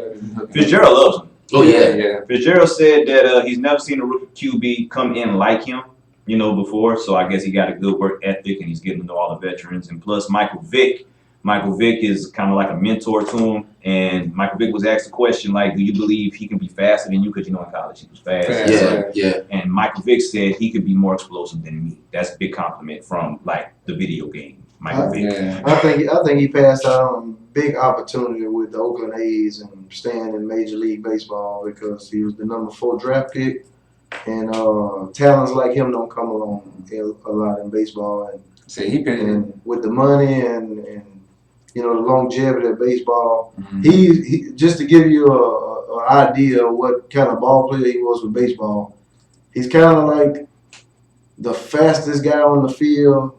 S1: Fitzgerald loves him.
S2: Oh yeah.
S1: Fitzgerald said that he's never seen a rookie QB come in like him, before. So I guess he got a good work ethic and he's getting to know all the veterans. And plus Michael Vick is kind of like a mentor to him. And Michael Vick was asked a question like, do you believe he can be faster than you? Because in college he was fast.
S2: Yeah.
S1: And Michael Vick said he could be more explosive than me. That's a big compliment from like the video game. Michael Vick.
S4: I think he passed out on a big opportunity with the Oakland A's and staying in Major League Baseball because he was the number 4 draft pick. And talents like him don't come along a lot in baseball. And with the money and the longevity of baseball, he just to give you an idea of what kind of ball player he was with baseball, he's kind of like the fastest guy on the field,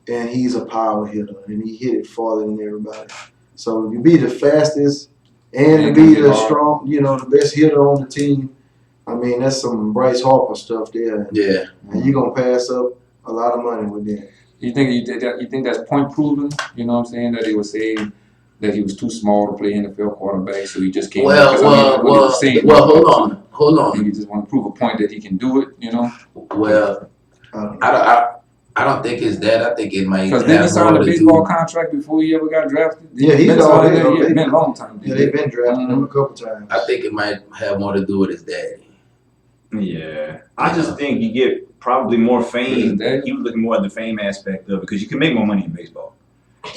S4: and he's a power hitter, and he hit it farther than everybody. So you be the fastest and be the strong, the best hitter on the team. I mean, that's some Bryce Harper stuff there.
S2: Yeah.
S4: And you're going to pass up a lot of money with that.
S3: You think that's point proven? You know what I'm saying? That they were saying that he was too small to play NFL quarterback, so he just came.
S2: Hold on.
S3: And you just want to prove a point that he can do it,
S2: Well, I don't think it's that. I think it might.
S3: Because then he signed a baseball contract before he ever got drafted.
S4: Yeah, he's already.
S3: It's been a long time.
S4: Yeah, they've been drafting him a couple times.
S2: I think it might have more to do with his daddy.
S1: Yeah, I just think you get probably more fame. He was looking more at the fame aspect of it because you can make more money in baseball.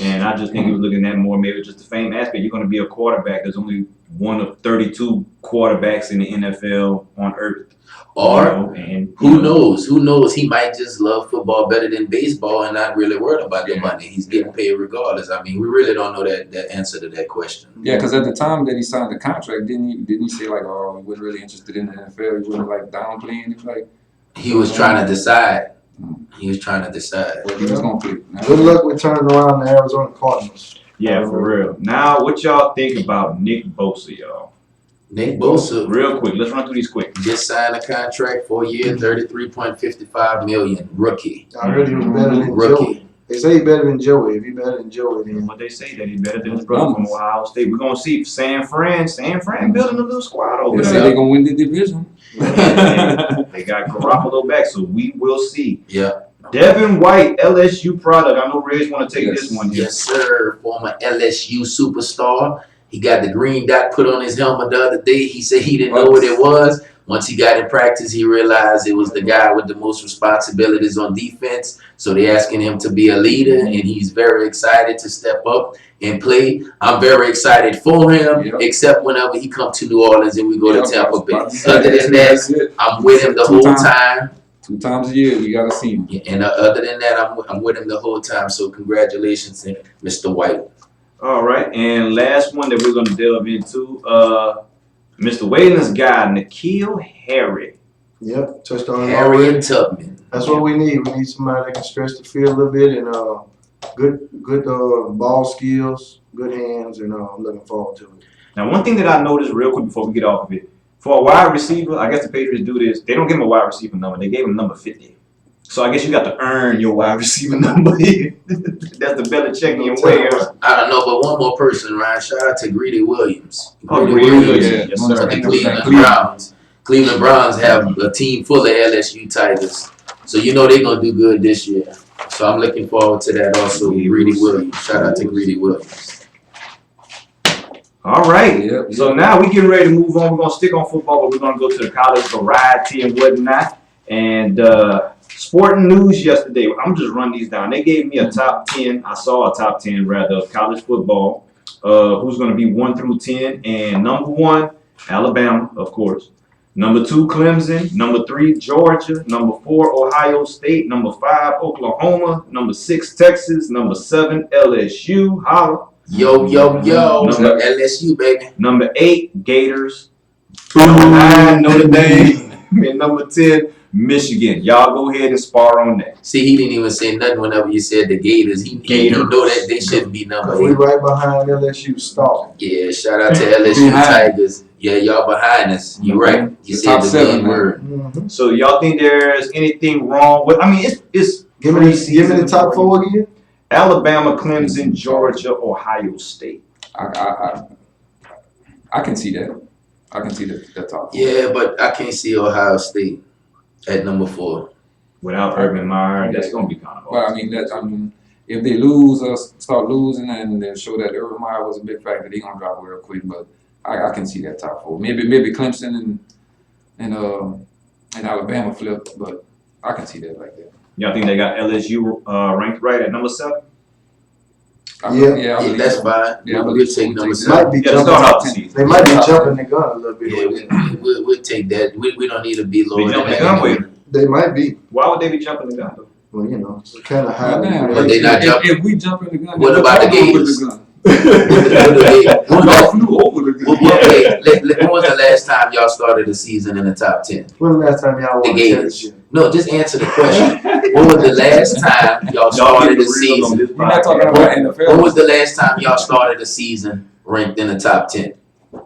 S1: And I just think he was looking at more maybe just the fame aspect. You're going to be a quarterback. There's only one of 32 quarterbacks in the NFL on earth.
S2: Or who knows? Who knows? He might just love football better than baseball and not really worried about the money. He's getting paid regardless. I mean, we really don't know that answer to that question.
S3: Yeah, because at the time that he signed the contract, didn't he say like, oh, he wasn't really interested in the NFL? He wasn't like downplaying it, like.
S2: He was trying to decide. He was trying to decide.
S3: Well, he was gonna play.
S4: Good luck with turning around the Arizona Cardinals.
S1: Yeah, for real. Now, what y'all think about Nick Bosa, y'all?
S2: Nick Bosa,
S1: real quick. Let's run through these quick.
S2: Just signed a contract for a year, $33.55 million. Rookie.
S4: I heard he was better than Joey. They say he's better than Joey. If he's better than Joey, then
S1: what they say that he's better than his brother from Ohio State. We're gonna see San Fran building a little squad over there.
S3: They say they're gonna win the division.
S1: They got Garoppolo back, so we will see.
S2: Yeah.
S1: Devin White, LSU product. I know Reg want to take this one here.
S2: Yes, sir. Former LSU superstar. He got the green dot put on his helmet the other day. He said he didn't know what it was. Once he got in practice, he realized it was the guy with the most responsibilities on defense. So they're asking him to be a leader, and he's very excited to step up and play. I'm very excited for him, except whenever he comes to New Orleans and we go to Tampa Bay. Other than that, I'm with him the whole time.
S3: 2 times a year, we gotta see him.
S2: Yeah, and other than that, I'm with him the whole time. So congratulations to Mr. White.
S1: All right, and last one that we're going to delve into, Mr. Whalen's guy, N'Keal Harry.
S4: Yep, touched on
S2: Harry and Tubman.
S4: That's what we need. We need somebody that can stretch the field a little bit and good ball skills, good hands, and I'm looking forward to it.
S1: Now, one thing that I noticed real quick before we get off of it, for a wide receiver, I guess the Patriots do this. They don't give him a wide receiver number. They gave him number 50. So I guess you got to earn your wide receiver number. That's the Belichickian way.
S2: I don't know, but one more person, Ryan. Shout out to Greedy Williams.
S1: Oh,
S2: Greedy
S1: Greedy
S2: Williams.
S1: Williams. Yes, sir.
S2: For the Cleveland Browns. Cleveland Browns have a team full of LSU Tigers. So you know they're going to do good this year. So I'm looking forward to that also. Greedy Williams. Shout out to Greedy Williams.
S1: All right.
S3: Yep,
S1: So now we getting ready to move on. We're going to stick on football, but we're going to go to the college variety and whatnot. And sporting news yesterday, I'm just running these down. They gave me a top 10. I saw a top 10 rather of college football. Who's going to be 1 through 10. And number 1, Alabama, of course. Number 2, Clemson. Number 3, Georgia. Number 4, Ohio State. Number 5, Oklahoma. Number 6, Texas. Number 7, LSU. Holla.
S2: Yo. LSU, baby.
S1: Number 8, Gators. Number 9, Notre Dame. And number 10, Michigan. Y'all go ahead and spar on that.
S2: See, he didn't even say nothing whenever you said the Gators. He know that they shouldn't be number
S4: We
S2: 8.
S4: right behind LSU stalking.
S2: Yeah, shout out to LSU Tigers. Yeah, y'all behind us. You right. You said the main word.
S4: Mm-hmm.
S1: So y'all think there's anything wrong with? I mean, it's
S4: Give me the top 4 again.
S1: Alabama, Clemson, Georgia, Ohio State.
S3: I can see that. I can see that top 4.
S2: Yeah, but I can't see Ohio State at number 4.
S1: Without Urban Meyer, that's gonna be kind of
S3: Well,
S1: hard.
S3: I mean, if they lose or start losing and then show that Urban Meyer was a big factor, they're gonna drop real quick. But I can see that top 4. Maybe Clemson and Alabama flip, but I can see that like that.
S1: Y'all think they got LSU ranked right at number 7?
S3: I
S2: Yeah,
S3: believe
S2: that's
S3: so.
S2: fine.
S3: Yeah, I
S2: We'll
S3: believe
S2: take
S3: so.
S2: number
S3: We'll
S2: 7.
S4: Might be
S1: Yeah, to start
S4: jumping.
S1: off the season.
S4: They might be jumping the gun a little bit.
S2: Yeah, we'll take that. We don't need to be lower than
S1: jumping the
S2: that.
S1: gun with it.
S4: They might be.
S1: Why would they be jumping the gun though?
S4: Well, you know, it's kind of high.
S2: But they not jumping.
S3: If we jump in the gun,
S2: What
S3: then
S2: about the
S3: we'll go
S2: Gators?
S3: with the gun.
S2: Y'all
S3: flew over the gun.
S2: When was the last time y'all started the season in the top 10?
S4: When the last time y'all
S2: The
S4: won a
S2: Gators.
S4: championship?
S2: No, just answer the question. When was the last time y'all started the season?
S3: We're not talking about NFL.
S2: When was the last time y'all started the season ranked in the top 10?
S4: I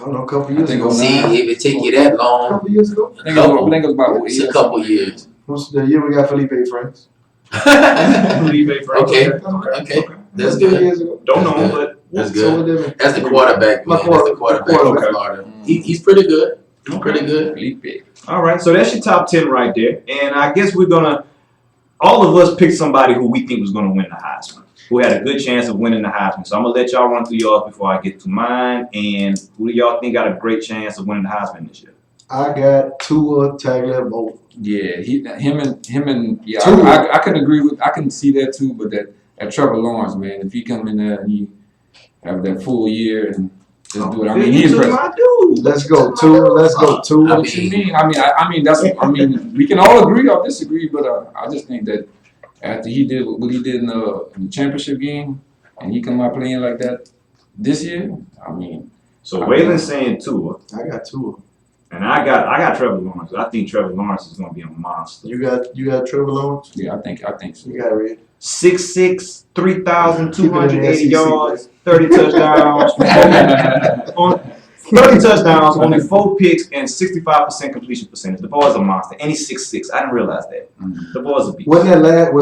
S4: don't know, a couple years
S3: I think
S4: ago.
S2: See, if it take you that
S4: A
S2: long,
S4: couple years ago.
S3: I think it was about
S2: it's a couple years.
S4: What's the year we got Felipe Franks?
S2: Okay, okay, that's
S4: That's 2
S2: good.
S4: years ago.
S1: Don't know, but
S2: That's
S4: So
S2: good.
S4: what did
S2: That's the quarterback, man. That's the quarterback from
S4: Quarterback.
S2: Florida. He's pretty good. He's pretty good.
S3: Felipe.
S1: all right. So that's your top 10 right there. And I guess we're gonna all of us pick somebody who we think was gonna win the Heisman, who had a good chance of winning the Heisman. So I'm gonna let y'all run through yours before I get to mine. And who do y'all think got a great chance of winning the Heisman this year?
S4: I got Tua Tagovailoa.
S3: Yeah, him and yeah,
S4: Two.
S3: I can agree with. I can see that too. But that Trevor Lawrence, man, if he come in there and he have that full year and just do it, I mean, he's
S1: my
S3: impressive.
S1: dude.
S4: Let's go Tua. Let's go Tua.
S3: What you mean? I mean that's. I mean, we can all agree or disagree, but I just think that after he did what he did in the championship game, and he come out playing like that this year, I mean.
S1: So Waylon's saying Tua,
S4: I got Tua.
S1: and I got Trevor Lawrence. I think Trevor Lawrence is gonna be a monster.
S4: You got Trevor Lawrence.
S3: Yeah, I think so.
S4: You got Red.
S1: 6'6", 3,280
S4: Keep it in the
S1: yards, 30 touchdowns, 30 touchdowns, only 4 picks, and 65% completion percentage. The boy's a monster, and he's 6'6". I didn't realize that. The boy's a beast.
S4: Was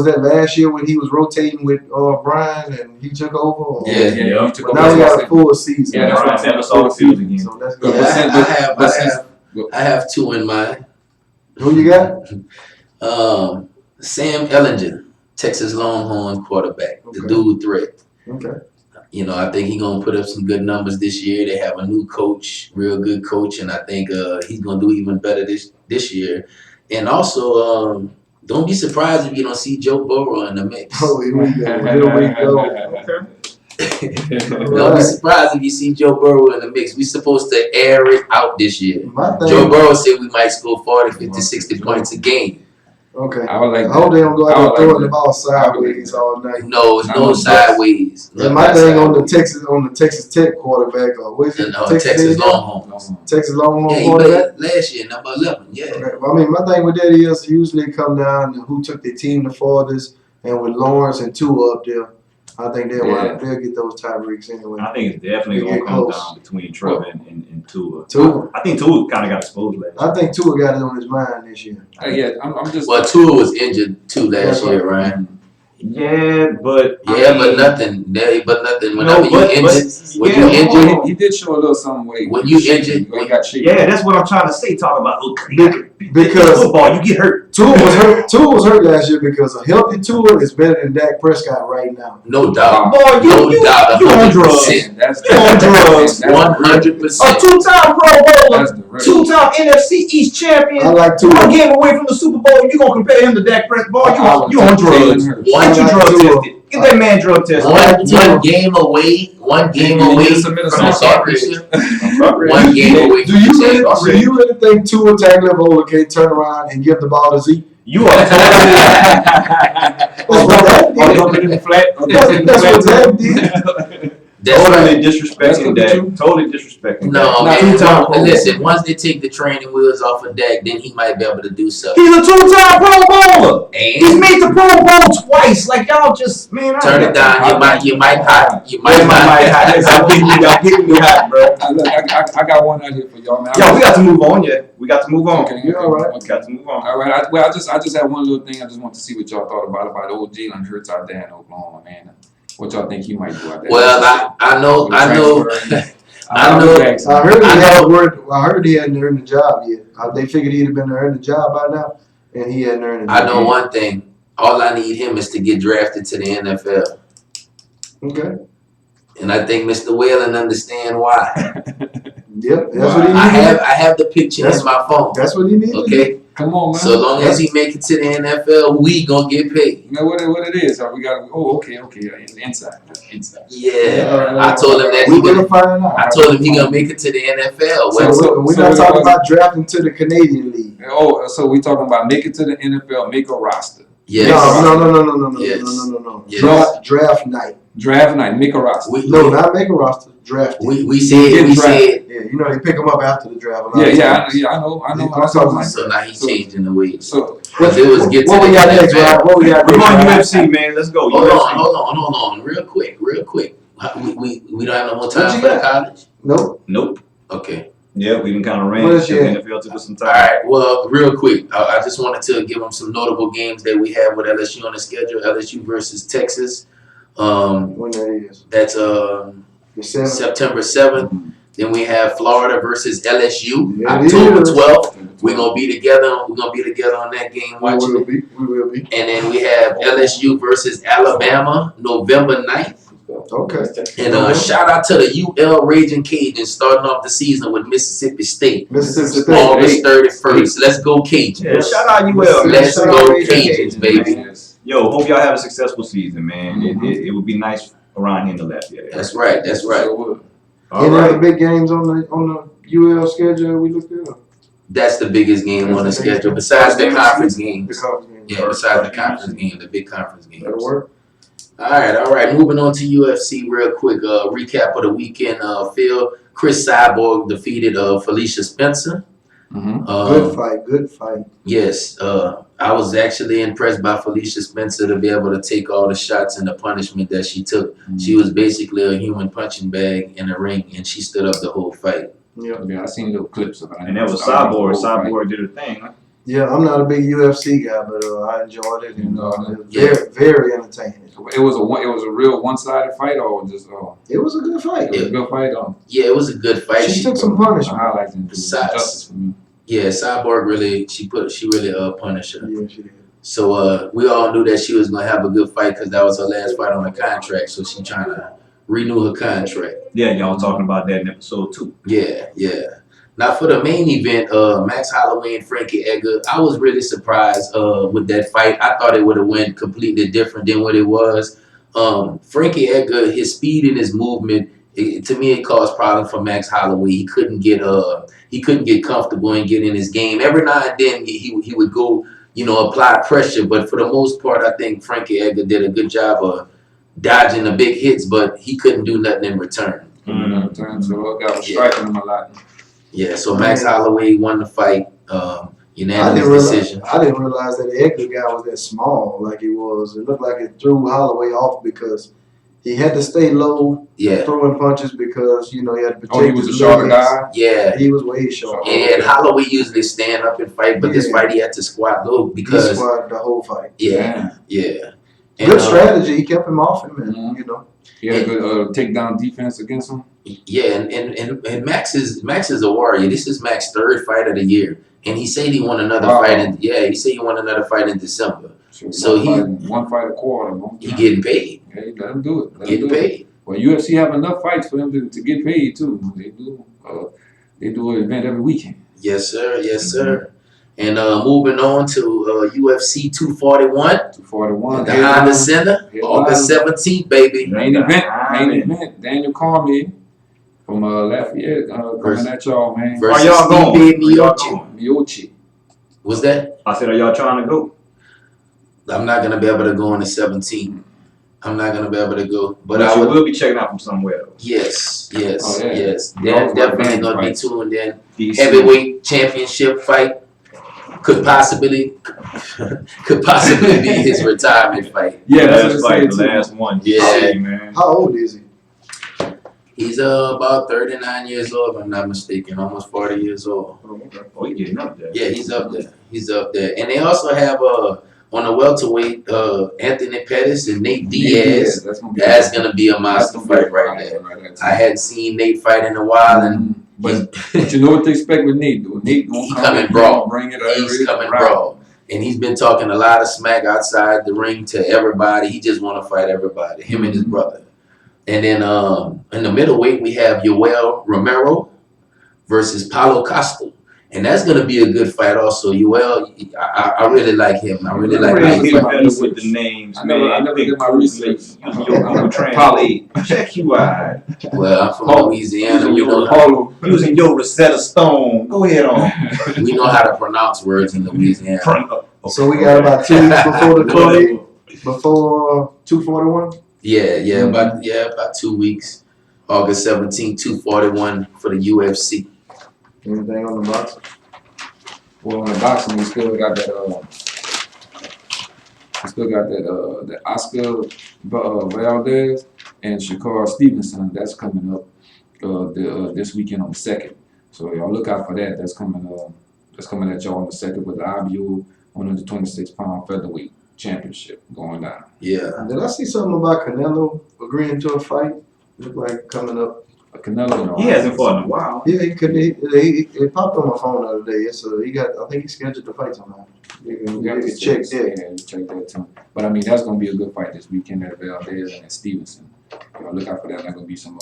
S4: that last year when he was rotating with Brian and he took over? Or?
S3: Yeah.
S1: Yeah.
S3: He took
S4: But
S3: over
S4: now we
S3: his
S4: got a full season.
S3: Yeah, that's
S1: Brian
S3: right.
S1: never saw the field again.
S4: So that's
S2: Yeah,
S4: good.
S2: I have 2 in mind.
S4: Who you got?
S2: Sam Ellinger, Texas Longhorn quarterback, the
S4: Okay.
S2: dude threat.
S4: Okay.
S2: You know, I think he's gonna put up some good numbers this year. They have a new coach, real good coach, and I think he's gonna do even better this year. And also, don't be surprised if you don't see Joe Burrow in the mix.
S4: Oh, here we go. Here we go.
S2: Don't be surprised if you see Joe Burrow in the mix. We're supposed to air it out this year.
S4: My
S2: Joe
S4: thing.
S2: Burrow said we might score 40, 50, 60 points a game.
S4: Okay.
S3: I would like
S4: I hope they don't go
S3: I
S4: out
S3: would
S4: there throwing
S3: like
S4: the ball sideways all night.
S2: No, it's
S3: I
S2: no
S3: would-
S2: sideways.
S4: And
S2: No
S4: my thing on the
S2: sideways.
S4: Texas Tech quarterback, or what is it?
S2: No, Texas Longhorns.
S4: Texas Longhorn
S2: Yeah, he
S4: quarterback.
S2: played last year, number 11. Yeah.
S4: Okay. Well, I mean, my thing with that is usually come down to who took their team the farthest, and with Lawrence and Tua up there, I think they'll get those tiebreaks anyway.
S1: I think it's definitely
S4: They
S1: gonna
S4: get
S1: come
S4: close.
S1: down between Trevor and Tua.
S4: Tua.
S1: I think Tua kind of got exposed last year.
S4: I think Tua got it on his mind this year.
S3: Yeah, I'm just.
S2: Well, Tua was injured too last
S4: That's
S2: year,
S4: right.
S2: right?
S1: Yeah, but
S2: Yeah, but nothing. Whenever you injured, when
S1: yeah,
S2: you injured,
S3: Well, he did show a little something way.
S2: When you injured-
S3: he got shaky.
S1: yeah, that's what I'm trying to say. Talk about
S4: Because
S1: football, you get hurt.
S4: Tua was hurt last year because a healthy Tua is better than Dak Prescott right now.
S2: no doubt,
S1: Boy,
S2: no doubt,
S1: you on drugs.
S2: 100%.
S3: That's
S1: You on drugs.
S2: 100%.
S1: A two-time Pro Bowler,
S3: That's the real.
S1: two-time NFC East champion.
S4: I like Tua.
S1: One game away from the Super Bowl, you gonna compare him to Dak Prescott? Boy, you on drugs.
S3: One,
S1: Get you
S4: I like
S1: drug
S4: Tua.
S1: tested. Get that man drug tested.
S2: One game away from the championship. One game away
S4: Do
S2: from
S4: you
S2: the championship.
S4: really think Tua Tagovailoa can't turn around and give the ball to Zeke?
S1: You are totally.
S4: That's what Dak
S1: Or
S4: did.
S1: dump it in the flat.
S4: That's what Dak did.
S2: That's
S1: Totally
S2: right.
S1: disrespecting Dak. Totally disrespecting
S2: No,
S1: Dak.
S2: man.
S1: Two-time Pro
S2: Listen, once they take the training wheels off of Dak, then he might be able to do something.
S1: He's a two-time Pro Bowler. He's
S2: And
S1: made the Pro Bowl twice. Like y'all just, man.
S2: turn it down. You might not.
S1: Y'all getting me hot, bro.
S3: Look, I got one out here for y'all, man.
S1: Yo, we got to move on. Yeah, we got to move on.
S3: Okay,
S4: Yeah, all right.
S1: We got to move on.
S3: All right. I just had one little thing. I just want to see what y'all thought about old Jalen Hurts out there in Oklahoma, man. What y'all think he might do out there?
S2: Well, I know.
S3: I know.
S4: I heard he hadn't earned the job yet. They figured he'd have been earned the job by now, and he hadn't earned it.
S2: I know one thing. All I need him is to get drafted to the NFL,
S4: Okay.
S2: and I think Mr. Whalen understand why.
S4: Yep. That's what he
S2: I
S4: needed.
S2: have the picture in my phone.
S4: That's what he needed.
S2: Okay,
S3: Come on, man.
S2: so long as he make it to the NFL, we gonna get paid.
S3: You know what it is? We got. Oh, okay. It's inside. Inside.
S2: Yeah, I told him that
S4: We're
S2: he
S4: gonna
S2: gonna.
S4: find out.
S2: I told him he gonna make it to the NFL.
S4: So,
S2: Well,
S4: we're not talking about drafting to the Canadian League.
S3: Oh, so we talking about make it to the NFL, make a roster,
S2: yes.
S4: No.
S2: Yes.
S4: Yes. Draft night.
S3: draft night, make a roster.
S4: No, not make a roster. Draft.
S2: We said.
S4: Yeah, you know they pick them up after the draft.
S3: I know.
S2: So now he's changing the way.
S3: So
S2: Because it was get to
S4: What we
S2: the
S4: got next,
S2: NFL.
S4: Rob? What we got
S1: We're
S4: next?
S1: going UFC, man. Let's go.
S2: Hold
S1: UFC.
S2: on, real quick. We don't have no more
S4: What
S2: time
S4: you
S2: for the
S4: got?
S2: college.
S4: Nope.
S1: Nope.
S2: Okay.
S1: Yeah, we been kind of ran.
S4: What is
S1: The
S4: it?
S1: NFL took us some
S2: All
S1: time.
S2: right. Well, real quick, I just wanted to give them some notable games that we have with LSU on the schedule. LSU versus Texas.
S4: When that is.
S2: That's
S4: The 7th.
S2: September 7th. Then we have Florida versus LSU,
S4: Yeah, it
S2: October
S4: is.
S2: 12th. We're gonna be together. We're gonna be together on that game watching it.
S4: We will be.
S2: And then we have LSU versus Alabama, November 9th.
S4: Okay.
S2: And shout out to the UL Raging Cajuns starting off the season with Mississippi State.
S4: Mississippi State.
S2: August 31st. Let's go Cajuns.
S1: Yeah, shout out UL.
S2: Let's
S4: Shout
S2: go
S4: out
S2: Cajuns, baby.
S1: Yo, hope y'all have a successful season, man.
S3: Mhm.
S1: It would be nice around here in the left. Yeah.
S2: That's right.
S1: All
S4: Any other
S1: right.
S4: big games on the UL schedule we looked at?
S2: That's the biggest game on the schedule besides the conference games.
S4: The conference game.
S2: Yeah, besides the conference game, the big conference games.
S4: That'll work.
S2: All right. Moving on to UFC real quick. Recap of the weekend. Phil, Chris Cyborg defeated Felicia Spencer.
S4: Good fight.
S2: Yes, I was actually impressed by Felicia Spencer to be able to take all the shots and the punishment that she took. She was basically a human punching bag in the ring, and she stood up the whole fight.
S4: Yeah.
S3: I seen little clips of it.
S1: And that was Cyborg. Cyborg did her thing. Huh?
S4: Yeah, I'm not a big UFC guy, but I enjoyed it. And, it was
S2: Yeah.
S4: very entertaining.
S3: It was a real one-sided fight, or just
S4: It was a good fight.
S3: it was a good fight.
S2: Yeah, it was a good fight.
S4: She took some punishment.
S3: Highlights and justice for me.
S2: Yeah, Cyborg really punished her.
S4: Yeah, she did.
S2: So we all knew that she was gonna have a good fight because that was her last fight on the contract. So she trying to renew her contract.
S1: Yeah, y'all talking about that in episode 2.
S2: Yeah. Now for the main event, Max Holloway and Frankie Edgar, I was really surprised with that fight. I thought it would have went completely different than what it was. Frankie Edgar, his speed and his movement, to me, it caused problems for Max Holloway. He couldn't get comfortable and get in his game. Every now and then he would go, apply pressure. But for the most part, I think Frankie Edgar did a good job of dodging the big hits, but he couldn't do nothing in return.
S3: So I was striking him a lot.
S2: Yeah, so Max Holloway won the fight, unanimous decision.
S4: I didn't realize that the Edgar guy was that small like he was. It looked like it threw Holloway off because he had to stay low,
S2: Yeah,
S4: throwing punches because he had to protect
S3: Oh, he was a
S4: his
S3: shorter
S4: legs.
S3: guy.
S2: yeah.
S4: He was way short.
S2: And Holloway usually stand up and fight, but this
S4: Yeah.
S2: fight he had to squat low
S4: He
S2: because
S4: squatted the whole fight.
S2: yeah. And,
S4: Good strategy. He kept him off him, and
S3: Mhm. He had a good takedown defense against him.
S2: Yeah, and Max is a warrior. This is Max's third fight of the year, and he said he won another fight. He said he won another fight in December. So
S3: one fight a quarter.
S2: He getting paid.
S3: Yeah, let him do it.
S2: Getting paid.
S3: Well, UFC have enough fights for him to get paid too. They do an event every weekend.
S2: Yes, sir. Yes, sir. And moving on to UFC 241.
S3: 241.
S2: At the Honda Center, August 17th, baby.
S3: Main event. Daniel Cormier from Lafayette coming at y'all, man.
S2: Versus
S1: y'all going?
S2: Stipe
S3: Miocic.
S2: What's that?
S1: I said, are y'all trying to go?
S2: I'm not gonna be able to go on the 17th. I'm not gonna be able to go, but I
S1: you
S2: would.
S1: will be checking out from somewhere though.
S2: Yes.
S3: Oh, yeah.
S2: Yes.
S3: We always
S2: Definitely
S3: like
S2: gonna be
S3: fights.
S2: tuned in.
S1: DC.
S2: Heavyweight championship fight could possibly be his retirement fight.
S3: Yeah,
S1: last
S3: that's what
S1: fight,
S3: I
S1: the
S3: said too.
S1: last one.
S2: Yeah.
S1: Man.
S4: How old is he?
S2: He's about 39 years old, if I'm not mistaken, almost 40 years old.
S1: Oh, he getting up there.
S2: Yeah, he's up there. He's up there. And they also have on the welterweight Anthony Pettis and Nate Diaz. That's gonna be a monster fight right there. I hadn't seen Nate fight in a while, and
S3: But you know what to expect with Nate, though. Nate gonna
S2: He
S3: come
S2: coming
S3: in,
S2: brawl.
S3: bring it.
S2: he's coming raw. And he's been talking a lot of smack outside the ring to everybody. He just want to fight everybody, him and his brother. And then in the middleweight, we have Yoel Romero versus Paulo Costa. And that's going to be a good fight also. Yoel, I really like him. I really like
S1: Really
S2: him.
S1: get better with the names,
S3: I
S1: man.
S3: never did my research.
S1: Using your Google Translate. Check you out.
S2: Well, I'm from Louisiana.
S1: Using your Rosetta Stone. Go ahead on.
S2: We know how to pronounce words in Louisiana.
S4: So we got about 2 weeks before the card, before 241.
S2: Yeah, about 2 weeks. August 17th, 241 for the UFC.
S4: Anything on the box?
S3: Well, on the boxing, we still got that. That Oscar Valdez and Shakur Stevenson. That's coming up this weekend on the 2nd. So y'all look out for that. That's coming. That's coming at y'all on the 2nd with the IBO 126-pound featherweight championship going down.
S2: Yeah.
S4: Did I see something about Canelo agreeing to a fight? Look like coming up.
S3: Canelo, no.
S1: He hasn't fought in a while.
S4: Yeah, it popped on my phone the other day. So I think he's scheduled to fight sometime. You can check that.
S3: Yeah, check that too. But I mean, that's gonna be a good fight this weekend at Valdez and at Stevenson. Look out for that. That's gonna be some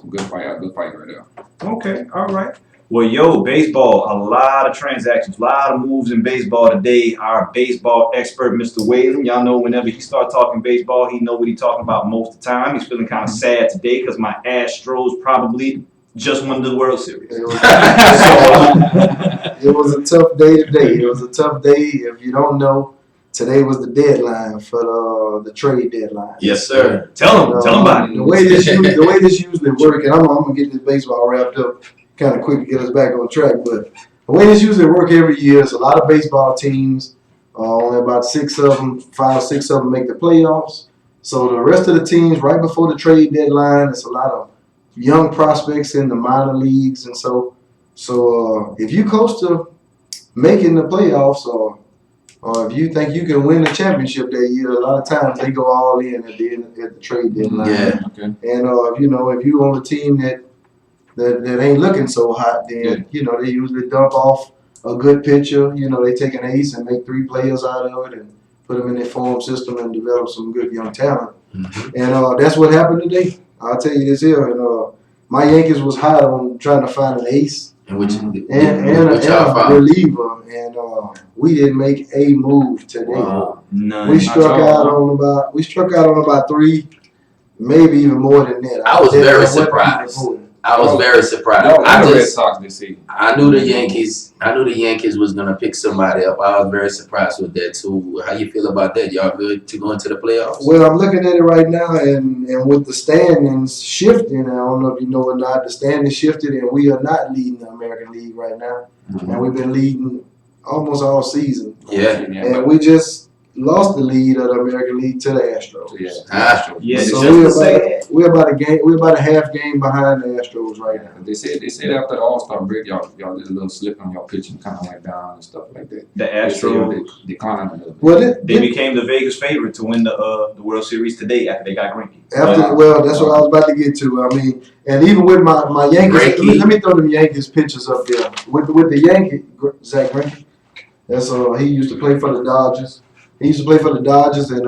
S3: good fight. A good fight right there.
S1: Okay, all right. Well, baseball, a lot of transactions, a lot of moves in baseball today. Our baseball expert, Mr. Whalen, y'all know whenever he starts talking baseball, he know what he's talking about most of the time. He's feeling kind of sad today because my Astros probably just won the World Series.
S4: It was a tough day today. It was a tough day. If you don't know, today was the deadline for the trade deadline.
S1: Yes, sir. Tell him about it.
S4: The way this usually works, and I'm gonna get this baseball wrapped up kind of quick to get us back on track. But the way this usually works every year is a lot of baseball teams, only about 6 of them, 5 or 6 of them make the playoffs. So the rest of the teams, right before the trade deadline, it's a lot of young prospects in the minor leagues, and so if you close to making the playoffs, or if you think you can win the championship that year, a lot of times they go all in at the trade deadline.
S2: Yeah.
S3: Okay.
S4: And if you on a team that ain't looking so hot, then they usually dump off a good pitcher. They take an ace and make 3 players out of it and put them in their farm system and develop some good young talent.
S2: Mm-hmm.
S4: And that's what happened today. I'll tell you this here. And my Yankees was hot on trying to find an ace
S2: And which
S4: and a reliever, and we didn't make a move today.
S2: Wow.
S1: None.
S4: We struck out on about 3, maybe even more than that.
S2: I was very surprised. I was very surprised.
S3: I Red Sox this season.
S2: I knew the Yankees was gonna pick somebody up. I was very surprised with that too. How you feel about that? Y'all good to go into the playoffs?
S4: Well, I'm looking at it right now, and with the standings shifting, I don't know if you know or not, the standings shifted, and we are not leading the American League right now.
S3: Mm-hmm.
S4: And we've been leading almost all season.
S2: Yeah.
S4: And we just, lost the lead of the American League to the Astros.
S1: Yeah,
S4: So
S1: just to say
S4: we're about a half game behind the Astros right now.
S3: They said after the All-Star break, y'all did a little slip on your pitching, kind of went down and stuff like that.
S1: the
S3: They said y'all
S1: Astros,
S3: declined a little bit.
S4: Well,
S1: they became the Vegas favorite to win the World Series today after they got Greinke.
S4: that's what I was about to get to. I mean, and even with my Yankees,
S2: Greinke.
S4: let me throw them Yankees pictures up there. With the Yankees, Zach Greinke. That's he used to play for the Dodgers. He used to play for the Dodgers, and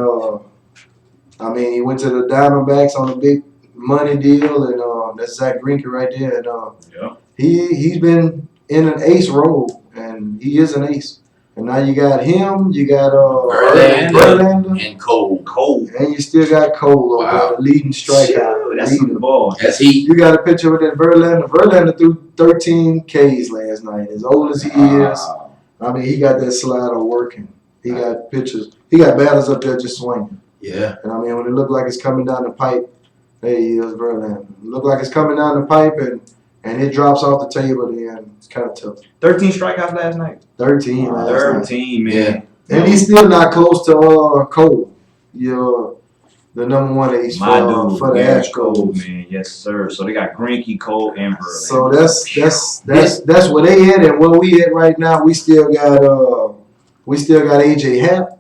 S4: I mean, he went to the Diamondbacks on a big money deal, and that's Zach Greinke right there. And he's been in an ace role, and he is an ace. And now you got him, you got
S2: Verlander and Cole.
S4: and you still got Cole over there, the leading strikeout.
S1: Shoot, that's some ball.
S2: That's he.
S4: You got a picture with that Verlander. Verlander threw 13 Ks last night. As old as he is, I mean, he got that slider working. He got pictures. He got batters up there just swinging.
S2: Yeah.
S4: And I mean, when it looked like it's coming down the pipe, there he is, Verlander. It looked like it's coming down the pipe, and it drops off the table, then it's kind of tough.
S1: 13 strikeouts last night.
S4: 13 last night.
S1: 13, man.
S2: Yeah.
S4: And he's still not close to Cole. The number one ace
S1: My dude,
S4: for the
S1: Garrett Cole,
S4: Astros.
S1: man. Yes, sir. So they got Greinke, Cole, and Verlander.
S4: So that's where they at, and where we at right now. We still got AJ Happ,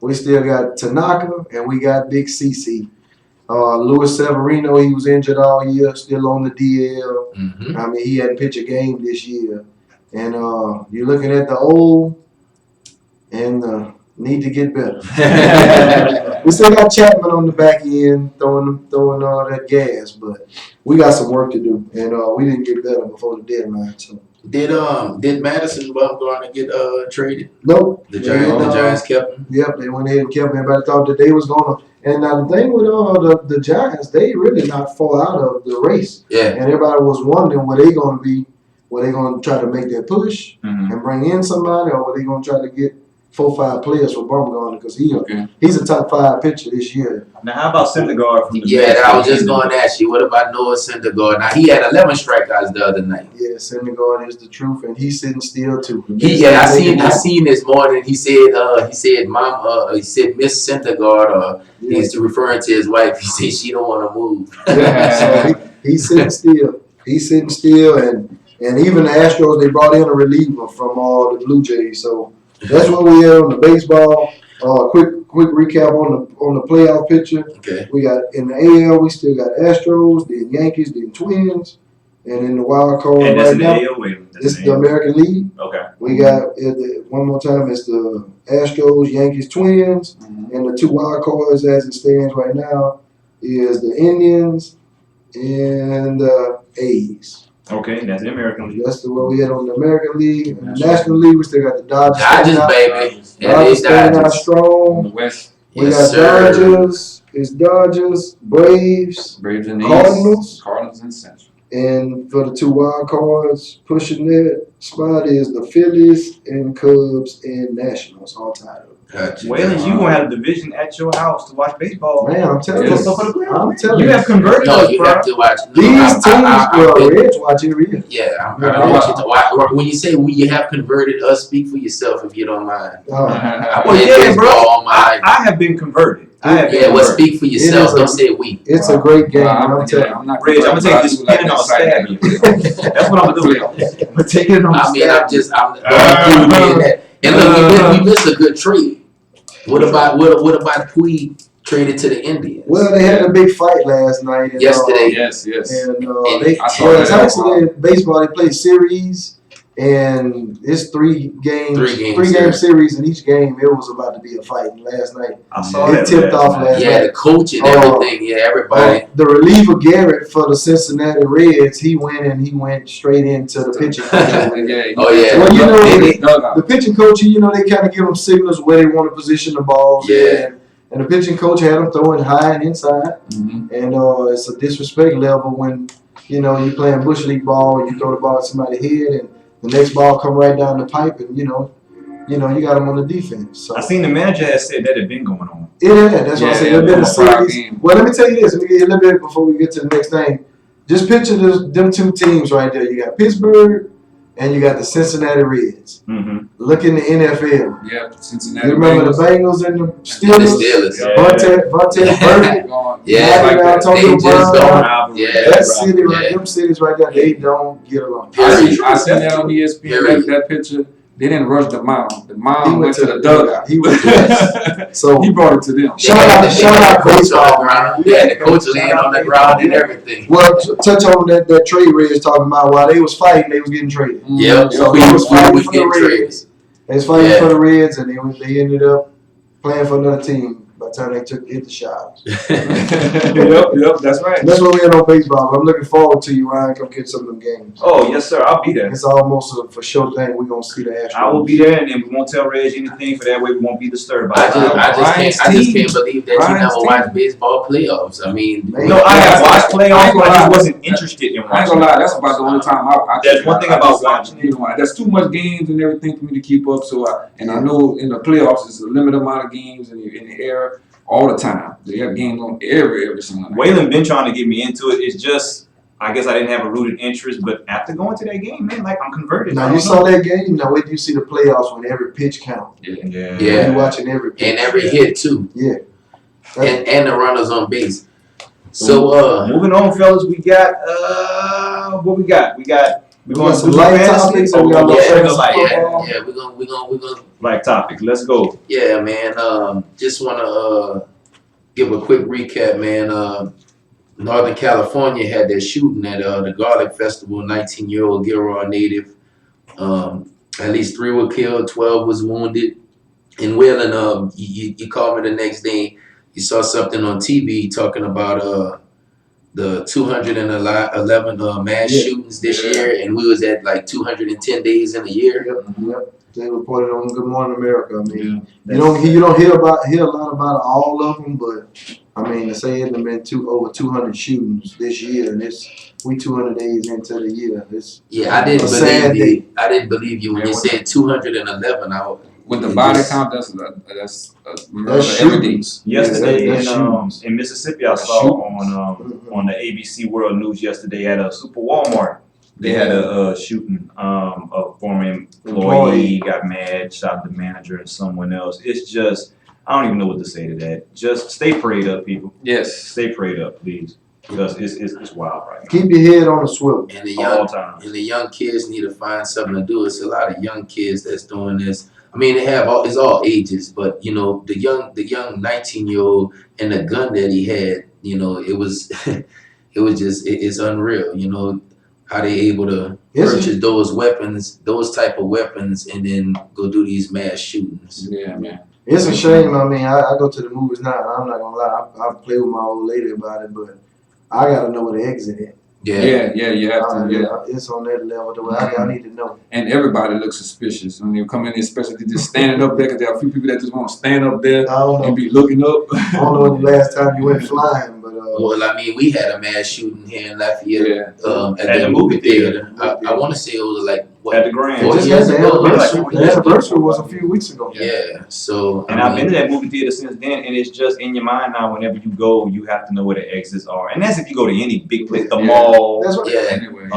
S4: we still got Tanaka, and we got Big CC. Luis Severino, he was injured all year, still on the DL.
S2: Mm-hmm.
S4: I mean, he hadn't pitched a game this year, and you're looking at the old and need to get better. We still got Chapman on the back end throwing all that gas, but we got some work to do, and we didn't get better before the deadline. So
S2: Did Madison going to get traded?
S4: nope.
S2: The Giants kept him.
S4: Yep, they went ahead and kept him. Everybody thought that they was gonna. And now the thing with the Giants, they really not fall out of the race.
S2: Yeah.
S4: And everybody was wondering were they gonna be, were they gonna try to make that push and bring in somebody, or were they gonna try to get 4-5 players for Bumgarner because he's a top 5 pitcher this year.
S1: Now, how about Syndergaard from the
S2: Yeah, I was just going to ask you. What about Noah Syndergaard? Now he had 11 strikeouts the other night.
S4: Yeah, Syndergaard is the truth, and he's sitting still too.
S2: I seen this morning. He said Miss Syndergaard, he's referring to his wife. He said she don't want to move.
S4: So he's sitting still. He's sitting still, and even the Astros, they brought in a reliever from the Blue Jays. So that's what we had on the baseball. Quick recap on the playoff picture.
S2: Okay.
S4: We got in the AL, we still got Astros, then Yankees, then Twins, and in the wild card
S1: And that's
S4: right
S1: in the
S4: now,
S1: AL. Wait,
S4: it's the American League.
S1: Okay.
S4: We got one more time. It's the Astros, Yankees, Twins, and the 2 wild cards as it stands right now is the Indians and the A's.
S1: Okay, that's the American League.
S4: That's what we had on the American League. In the National League, we still got the Dodgers.
S2: Dodgers, baby.
S4: Dodgers staying out strong.
S3: On the West,
S4: We
S2: Yes,
S4: got
S2: sir.
S4: Dodgers. It's Dodgers, Braves,
S3: Braves and
S4: Cardinals.
S3: Cardinals and Central.
S4: and for the 2 wild cards pushing that spot is the Phillies and Cubs and Nationals all tied up.
S2: Gotcha.
S1: Waylon, you gonna have a division at your house to watch baseball.
S4: Man, I'm telling
S3: Yes.
S4: you. I'm telling
S1: You have converted
S2: No,
S1: us,
S2: you
S1: bro.
S2: have to watch.
S4: These teams,
S2: I-
S4: Reds watch every year.
S2: Yeah, I
S3: Yeah.
S2: want you to watch. When you say you have converted us, speak for yourself if you don't mind.
S4: Oh,
S2: I
S1: Well,
S2: played
S1: yeah,
S2: baseball
S1: bro.
S2: all my life.
S1: I have been converted. I have been
S2: Yeah, well,
S1: converted.
S2: speak for yourself.
S4: is
S2: Don't
S4: a-
S2: say we.
S4: it's a great game.
S3: Well,
S4: I'm telling you.
S3: I'm not
S1: Reg, I'm gonna take
S3: I
S1: this
S3: do like
S1: pin and
S3: that
S1: I'll stab you.
S3: side.
S1: That's what I'm gonna do. I'm gonna take it and I'm
S2: I
S1: gonna
S2: mean,
S1: stab
S2: I'm
S1: you.
S2: just, I'm don't include me in that. And look, we missed a good trade. What about Puig traded to the Indians?
S4: Well, they had a big fight last night. And,
S2: Yesterday.
S3: Yes.
S4: And
S2: And
S4: they,
S3: I saw
S4: well,
S3: that.
S4: it's actually baseball. They play series, and it's 3 games,
S2: Three-game
S4: game series. And each game, it was about to be a fight. And last night,
S1: I saw
S4: it
S1: that.
S4: tipped
S1: last
S4: off
S1: night.
S4: last
S2: Yeah,
S4: night.
S2: the coach and
S4: Oh.
S2: everything. Yeah, everybody.
S4: The reliever Garrett for the Cincinnati Reds, he went straight into the pitching coach.
S2: Oh, yeah.
S4: Well, you know,
S2: They-
S4: the pitching coach, they kind of give them signals where they want to position the balls.
S2: Yeah.
S4: And the pitching coach had them throwing high and inside.
S3: Mhm.
S4: And it's a disrespect level when, you're playing bush league ball and you throw the ball at somebody's head and the next ball come right down the pipe and, you got them on the defense. So
S1: I seen the manager has said that had been going on.
S4: yeah, that's what I said.
S3: Yeah,
S4: It's been a
S3: yeah,
S4: series. Well, let me tell you this. Let me give you a little bit before we get to the next thing. Just picture them 2 teams right there. You got Pittsburgh and you got the Cincinnati Reds.
S1: Mm-hmm.
S4: Look in the NFL.
S3: Yeah, Cincinnati
S4: You remember the
S3: Bengals.
S4: Bengals and the
S2: The
S4: Steelers?
S2: Steelers.
S1: Yeah.
S4: Vontae Burfict.
S2: Yeah,
S3: like that.
S4: Antonio
S2: They just
S4: Brown.
S2: don't. Yeah.
S4: That city, right?
S2: Yeah.
S4: Them cities right there, they don't get along.
S3: I seen that on ESPN.
S2: Period.
S3: That picture. They didn't rush the mound. The
S4: He
S3: mound went to the dugout.
S4: He went to So
S3: He brought it to them.
S4: shout out
S2: They had the coach on
S4: baseball.
S2: the ground. Yeah, the coach laying on the ground and everything.
S4: Well, touch on that trade Reds talking about. While they was fighting, they was getting traded.
S2: Yep.
S4: So
S2: we
S4: he was fighting
S2: we
S4: for
S2: get
S4: the
S2: traded.
S4: Reds. They was fighting
S2: Yeah.
S4: for the Reds, and they ended up playing for another team by the time they hit the shots.
S3: Yep, that's right.
S4: That's what we had on baseball. But I'm looking forward to you, Ryan. Come catch some of them games.
S1: Oh yes, sir. I'll be there.
S4: It's almost a for sure thing. We're gonna see the Astros.
S1: I will be there, and then we won't tell Reg anything, for that way we won't be disturbed by
S2: I
S1: it.
S2: just can't believe that you
S3: Ryan's
S2: never
S3: team.
S2: watched baseball playoffs. I mean,
S4: Man.
S1: No, I have watched
S3: I
S1: playoffs,
S3: ain't
S1: but
S3: gonna
S1: I
S3: lie.
S1: wasn't interested in
S3: I ain't
S1: watching.
S3: gonna lie, that's about the only time I
S1: That's one thing about watching it.
S3: You know, there's too much games and everything for me to keep up. So I know in the playoffs there's a limited amount of games in the air all the time. They have games on every single night.
S1: Waylon been trying to get me into it. It's just, I guess I didn't have a rooted interest, but after going to that game, man, like I'm converted.
S4: Now you saw that game. Now wait till you see the playoffs when every pitch count.
S1: Yeah.
S2: Yeah.
S4: You watching every pitch.
S2: and every hit too,
S4: Yeah.
S2: and the runners on base. So
S1: Moving on, fellas, we got what we got? We
S4: got some
S1: do
S4: light
S1: fantasy?
S4: topics,
S1: Oh,
S4: and we got
S1: yeah,
S4: a little
S1: light.
S4: fantasy
S2: yeah, we're gonna
S1: Light topic. Let's go.
S2: yeah, man. Just wanna give a quick recap, man. Northern California had that shooting at the Garlic Festival. 19-year-old Gilroy native. At least 3 were killed, 12 was wounded. In Wheeling, you called me the next day. You saw something on TV talking about the 211 mass
S4: Yeah.
S2: shootings this
S3: Yeah.
S2: year, and we was at like 210 days in a year.
S4: Yep. They reported on Good Morning America. I mean,
S1: That's-
S4: you don't hear a lot about all of them, but I mean, to say it have been over 200 shootings this year, and we 200 days into the year. It's
S2: Yeah, I didn't
S4: A sad
S2: believe you. I didn't believe you when
S3: Yeah,
S2: you
S3: what-
S2: said 211.
S3: With the
S2: It
S3: body
S2: just-
S3: count, that's
S4: that's
S3: murder every day.
S4: shootings.
S1: Yesterday
S4: That's shootings.
S1: in Mississippi, I saw on the ABC World News yesterday at a Super Walmart. They had a shooting. A former employee got mad, shot the manager and someone else. It's just, I don't even know what to say to that. Just stay prayed up, people.
S3: Yes.
S1: Stay prayed up, please, because it's wild right now.
S4: Keep your head on the swivel.
S2: And the
S1: All
S2: young
S1: time.
S2: and the young kids need to find something to do. It's a lot of young kids that's doing this. I mean, it's all ages, but you know, the young 19-year-old and the gun that he had, you know, it was it's unreal. You know, how they able to
S4: Yes,
S2: purchase those type of weapons, and then go do these mass shootings.
S3: Yeah, man.
S4: It's a shame. I mean, I go to the movies now, and I'm not gonna lie. I play with my old lady about it, but I gotta know where the exit is.
S2: Yeah.
S3: Yeah, you have to. Yeah.
S4: It's on that level. The way I need to know.
S3: And everybody looks suspicious when you come in, especially just standing up there, because there are a few people that just want to stand up there
S4: I don't know.
S3: and be looking up.
S4: I don't know when the last time you went flying, but
S2: Well, I mean, we had a mass shooting here in Lafayette.
S3: Yeah.
S2: At the movie theater. I want to say it was like
S1: At the Grand.
S2: Four
S4: just
S2: years
S4: had the
S2: ago,
S4: anniversary.
S1: like,
S4: The anniversary was a few weeks ago.
S2: yeah. So
S1: And I've been to that movie theater since then, and it's just in your mind now. Whenever you go, you have to know where the exits are, and that's if you go to any big place, the
S3: Yeah.
S1: mall,
S4: That's what.
S2: Yeah.
S3: Anyway.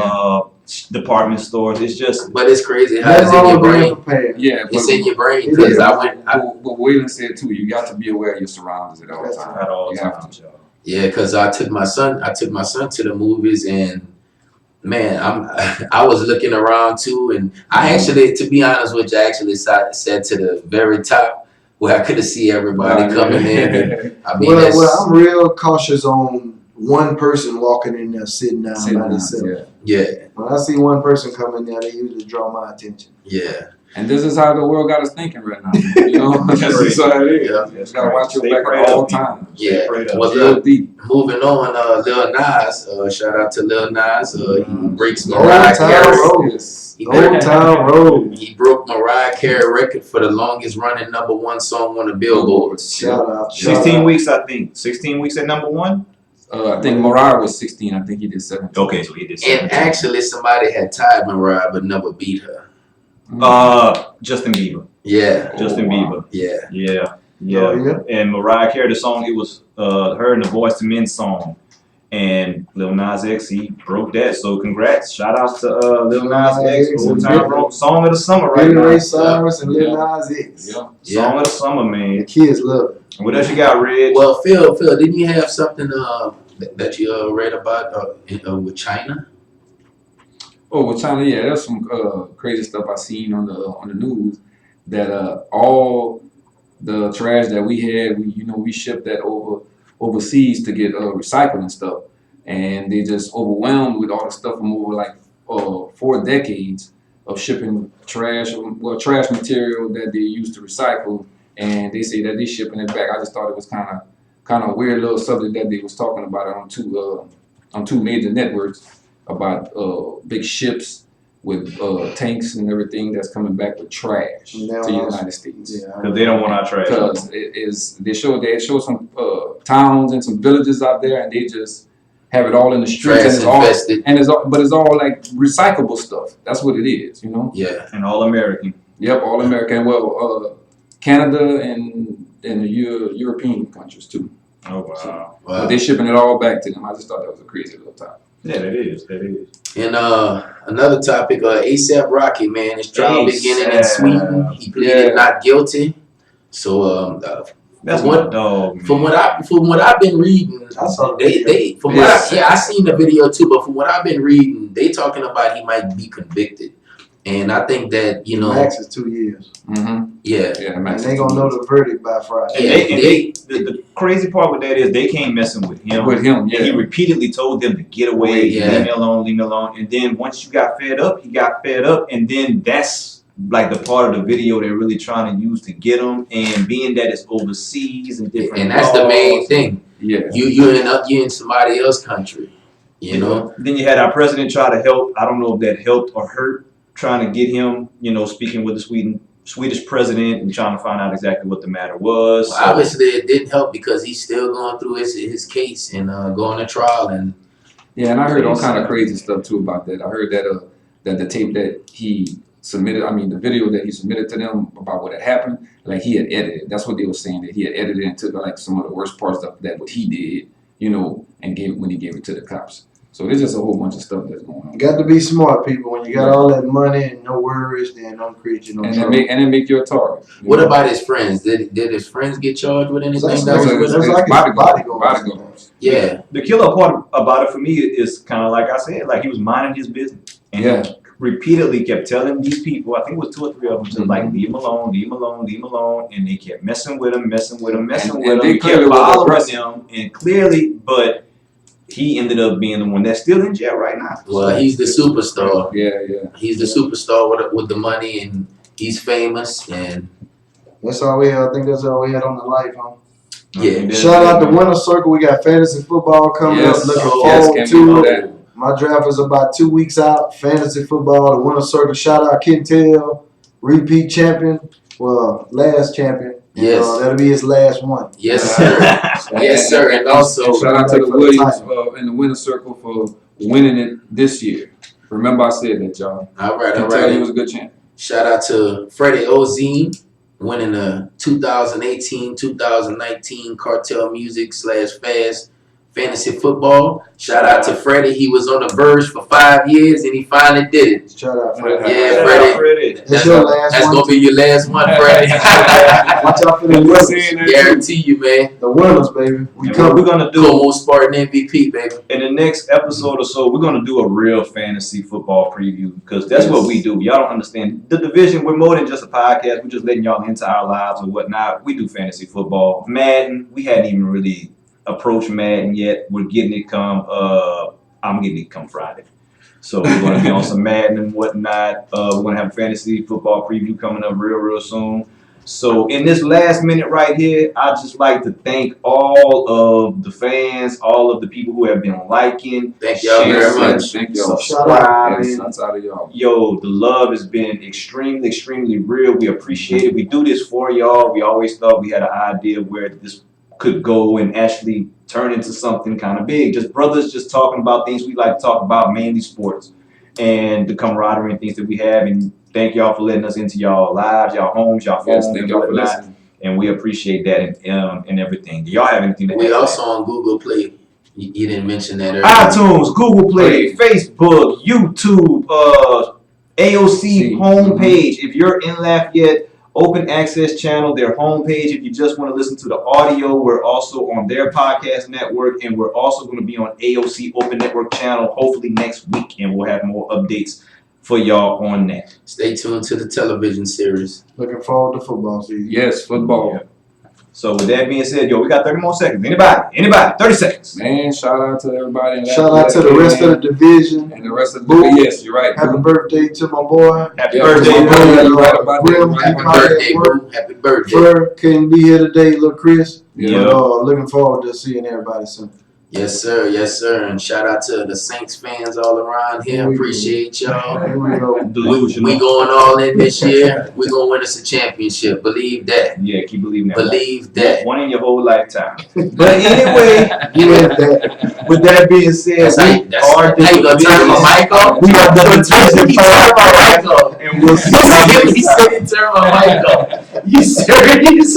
S1: department stores. It's just
S2: But it's crazy how
S4: Nothing
S2: it's in
S4: wrong
S2: your
S4: with being
S2: brain.
S4: prepared.
S3: Yeah,
S2: It's in your brain
S4: It
S2: because
S4: is.
S3: What Waylon said too, you got to be aware of your surroundings at all
S4: That's
S3: times.
S1: at all
S3: You have
S1: times, y'all.
S2: Yeah, because I took my son to the movies, and man, I was looking around too, and I actually, to be honest with you, I actually sat to the very top where I could have see everybody coming in. And, I mean, that's,
S4: Well, I'm real cautious on one person walking in there sitting down by themselves.
S3: Yeah.
S2: yeah,
S4: When I see one person come in there, they usually draw my attention.
S2: yeah,
S3: And this is how the world got us thinking right now. You know, this is how it is.
S2: Yeah.
S3: You just gotta watch your
S1: Stay
S3: back
S1: prayed
S3: at all
S1: up, people.
S3: times.
S2: yeah.
S1: Straight up.
S2: Well,
S3: Real
S2: look,
S3: deep.
S2: moving on, Lil Nas, shout out to Lil Nas. He breaks
S4: Old
S2: Mariah
S4: Town
S2: Carey.
S4: Road.
S3: Yes.
S4: Old Town Road.
S2: He broke Mariah Carey record for the longest running #1 song on the Billboards.
S4: Shout out.
S1: 16 weeks, I think. 16 weeks at #1.
S3: I think Mariah was 16. I think he did 17.
S1: Okay, so he did.
S2: And
S1: 17.
S2: actually, somebody had tied Mariah but never beat her.
S1: Justin Bieber.
S2: Yeah,
S1: Justin
S3: wow.
S1: Bieber.
S2: yeah.
S1: Yeah.
S4: Oh, yeah.
S1: And Mariah Carey, the song, it was her and the Boyz II Men song. And Lil Nas X, he broke that. So congrats. Shout outs to Lil Nas
S4: Nas
S1: X.
S4: X
S1: Full
S4: and
S1: time
S4: Billy-
S1: bro. Song of the summer right
S4: Billy
S1: now.
S4: Ray Cyrus and Lil
S3: Yeah.
S4: Nas X.
S3: Yeah.
S1: Song of the summer,
S4: The
S1: man.
S4: kids love it.
S1: What else you got, Reg?
S2: Well, Phil, didn't you have something that you read about with China?
S3: Oh, with China, yeah, there's some crazy stuff I seen on the news that all the trash that we had, we shipped that overseas to get recycled and stuff, and they just overwhelmed with all the stuff from over like 4 decades of shipping trash material that they used to recycle, and they say that they shipping it back. I just thought it was kind of weird little subject that they was talking about it on two major networks about big ships with tanks and everything that's coming back with trash
S4: Now,
S3: to the United States.
S4: Yeah.
S1: Because they don't want our trash.
S3: Because they show some towns and some villages out there, and they just have it all in the streets,
S2: Trash infested.
S3: but it's all like recyclable stuff. That's what it is,
S2: Yeah.
S1: And all American.
S3: Yep, all American. Well, Canada and the European countries too.
S1: Oh wow.
S3: But they shipping it all back to them. I just thought that was a crazy little topic.
S1: Yeah, that is.
S2: And another topic, ASAP Rocky, man, his trial beginning in Sweden. He pleaded not guilty. So
S1: That's
S2: From
S1: my
S2: what-
S1: dog, man.
S2: from what I've been reading,
S4: I saw the
S2: they from
S1: Yes.
S2: I seen the video too, but from what I've been reading, they talking about he might be convicted. And I think that,
S4: Max is 2 years.
S3: Mm-hmm.
S2: yeah.
S3: Yeah,
S4: And they gonna know the verdict by Friday.
S1: The crazy part with that is they came messing with him.
S3: With him,
S1: And he
S3: yeah.
S1: repeatedly told them to get away,
S2: Yeah.
S1: leave me alone, leave me alone. And then once you got fed up, he got fed up. And then that's like the part of the video they're really trying to use to get him. And being that it's overseas and different
S2: And that's the main
S1: laws,
S2: thing.
S3: Yeah.
S2: You're in somebody else's country.
S1: Then you had our president try to help. I don't know if that helped or hurt, trying to get him, speaking with the Swedish president and trying to find out exactly what the matter was.
S2: Well, obviously it didn't help because he's still going through his case and going to trial and
S3: Yeah, and I heard all kind of crazy stuff too about that. I heard that that the tape that he submitted, the video that he submitted to them about what had happened, like he had edited. That's what they were saying, that he had edited and took like some of the worst parts of that what he did, and when he gave it to the cops. So there's just a whole bunch of stuff that's going on.
S4: You got to be smart, people. When you got all that money and no worries, then don't create you no
S3: And
S4: trouble.
S3: it make you a target.
S2: what about his friends? Did his friends get charged with anything?
S4: That's
S3: That's
S4: like
S3: his
S4: bodyguards.
S3: bodyguards.
S2: Yeah.
S1: The killer part about it for me is kind of like I said, like he was minding his business. And
S3: Yeah.
S1: he repeatedly kept telling these people, I think it was 2 or 3 of them, just like, leave him alone, leave him alone, leave him alone. And they kept messing with him.
S3: And
S1: He
S3: they
S1: kept
S3: clearly were
S1: following
S3: aggressive.
S1: them. And clearly, but he ended up being the one that's still in jail right now.
S2: Well, he's the superstar.
S3: Yeah.
S2: He's the superstar with the money and he's famous and
S4: That's all we had. I think that's all we had on the life, huh?
S2: yeah.
S4: Shout out to Winter Circle. We got fantasy football coming up. Looking forward
S3: can't
S4: to
S3: believe
S4: it.
S3: that.
S4: My draft is about 2 weeks out. Fantasy football, the Winter Circle. Shout out Kentel, repeat champion. Well, last champion.
S2: Yes.
S4: That'll be his last one.
S2: Yes, sir. Yes, sir. And also
S3: shout out to the
S4: for the
S3: Williams
S4: title.
S3: in the winner circle for winning it this year. Remember I said that, y'all.
S2: all right,
S3: I
S2: all
S3: tell you, he
S2: right.
S3: was a good champ.
S2: Shout out to Freddie Ozine winning the 2018-2019 Cartel Music /Fast Fantasy Football. Shout out to Freddie. He was on the verge for 5 years and he finally did it.
S4: Shout out, Fred.
S2: Yeah, Freddie.
S4: That's your last
S2: That's
S4: one.
S2: gonna be your last one, Freddie.
S4: Watch out for the winners.
S2: Guarantee you, man.
S4: The winners, baby. We
S1: And what
S4: come.
S1: we're gonna do
S2: Como Spartan MVP, baby.
S1: in the next episode or so, we're gonna do a real fantasy football preview because that's what we do. Y'all don't understand the division. We're more than just a podcast. We're just letting y'all into our lives or whatnot. We do fantasy football. Madden, we hadn't even really approached Madden yet. We're getting it come. I'm getting it come Friday. So we're gonna be on some Madden and whatnot. We're gonna have a fantasy football preview coming up real soon. So in this last minute right here, I'd just like to thank all of the fans, all of the people who have been liking,
S2: Thank y'all very
S1: sharing,
S2: much.
S3: Thank y'all.
S1: subscribing.
S3: Yes, that's out of y'all.
S1: Yo, the love has been extremely real. We appreciate it. We do this for y'all. We always thought we had an idea where this could go and actually turn into something kind of big. Just brothers just talking about things we like to talk about, mainly sports and the camaraderie and things that we have. And thank y'all for letting us into y'all lives, y'all homes, y'all phones,
S3: Yes, thank
S1: and
S3: y'all for
S1: whatnot.
S3: listening.
S1: And we appreciate that and everything. Do y'all have anything to
S2: We
S1: add?
S2: also on Google Play. You didn't mention that earlier.
S1: iTunes, Google Play, Facebook, YouTube, AOC homepage. If you're in Lafayette, Open Access Channel, their homepage. If you just want to listen to the audio, we're also on their podcast network, and we're also going to be on AOC Open Network channel hopefully next week, and we'll have more updates for y'all on that.
S2: Stay tuned to the television series.
S4: Looking forward to football season.
S3: Yes, football.
S1: Yeah. So with that being said, yo, we got 30 more seconds. Anybody, 30 seconds.
S3: Man, shout out to everybody. In
S4: Shout out to the rest of the division.
S3: And the rest of the
S4: Boo.
S3: Yes, you're right.
S4: Happy birthday to my boy.
S1: Happy
S3: Yeah,
S1: birthday,
S3: yeah,
S1: bro.
S3: yeah, you're right about that.
S4: Will,
S2: Happy
S4: keep out
S2: birthday,
S4: that work.
S2: boo. Happy birthday.
S4: Fleur couldn't be here today, little Chris.
S1: Yeah.
S4: But, looking forward to seeing everybody soon.
S2: Yes, sir. Yes, sir. And shout out to the Saints fans all around here. Appreciate y'all.
S4: Here we go.
S1: Delusional.
S2: We going all in this year. We gonna win us a championship. Believe that.
S1: Yeah, keep believing that.
S2: Believe that.
S1: One in your whole lifetime. But anyway,
S4: Yeah, that.
S1: with that being said,
S2: That's how you gonna turn my mic off.
S1: We are the division
S2: He turned my mic off.
S1: and we'll see you.
S2: He said he turned my mic off. You serious?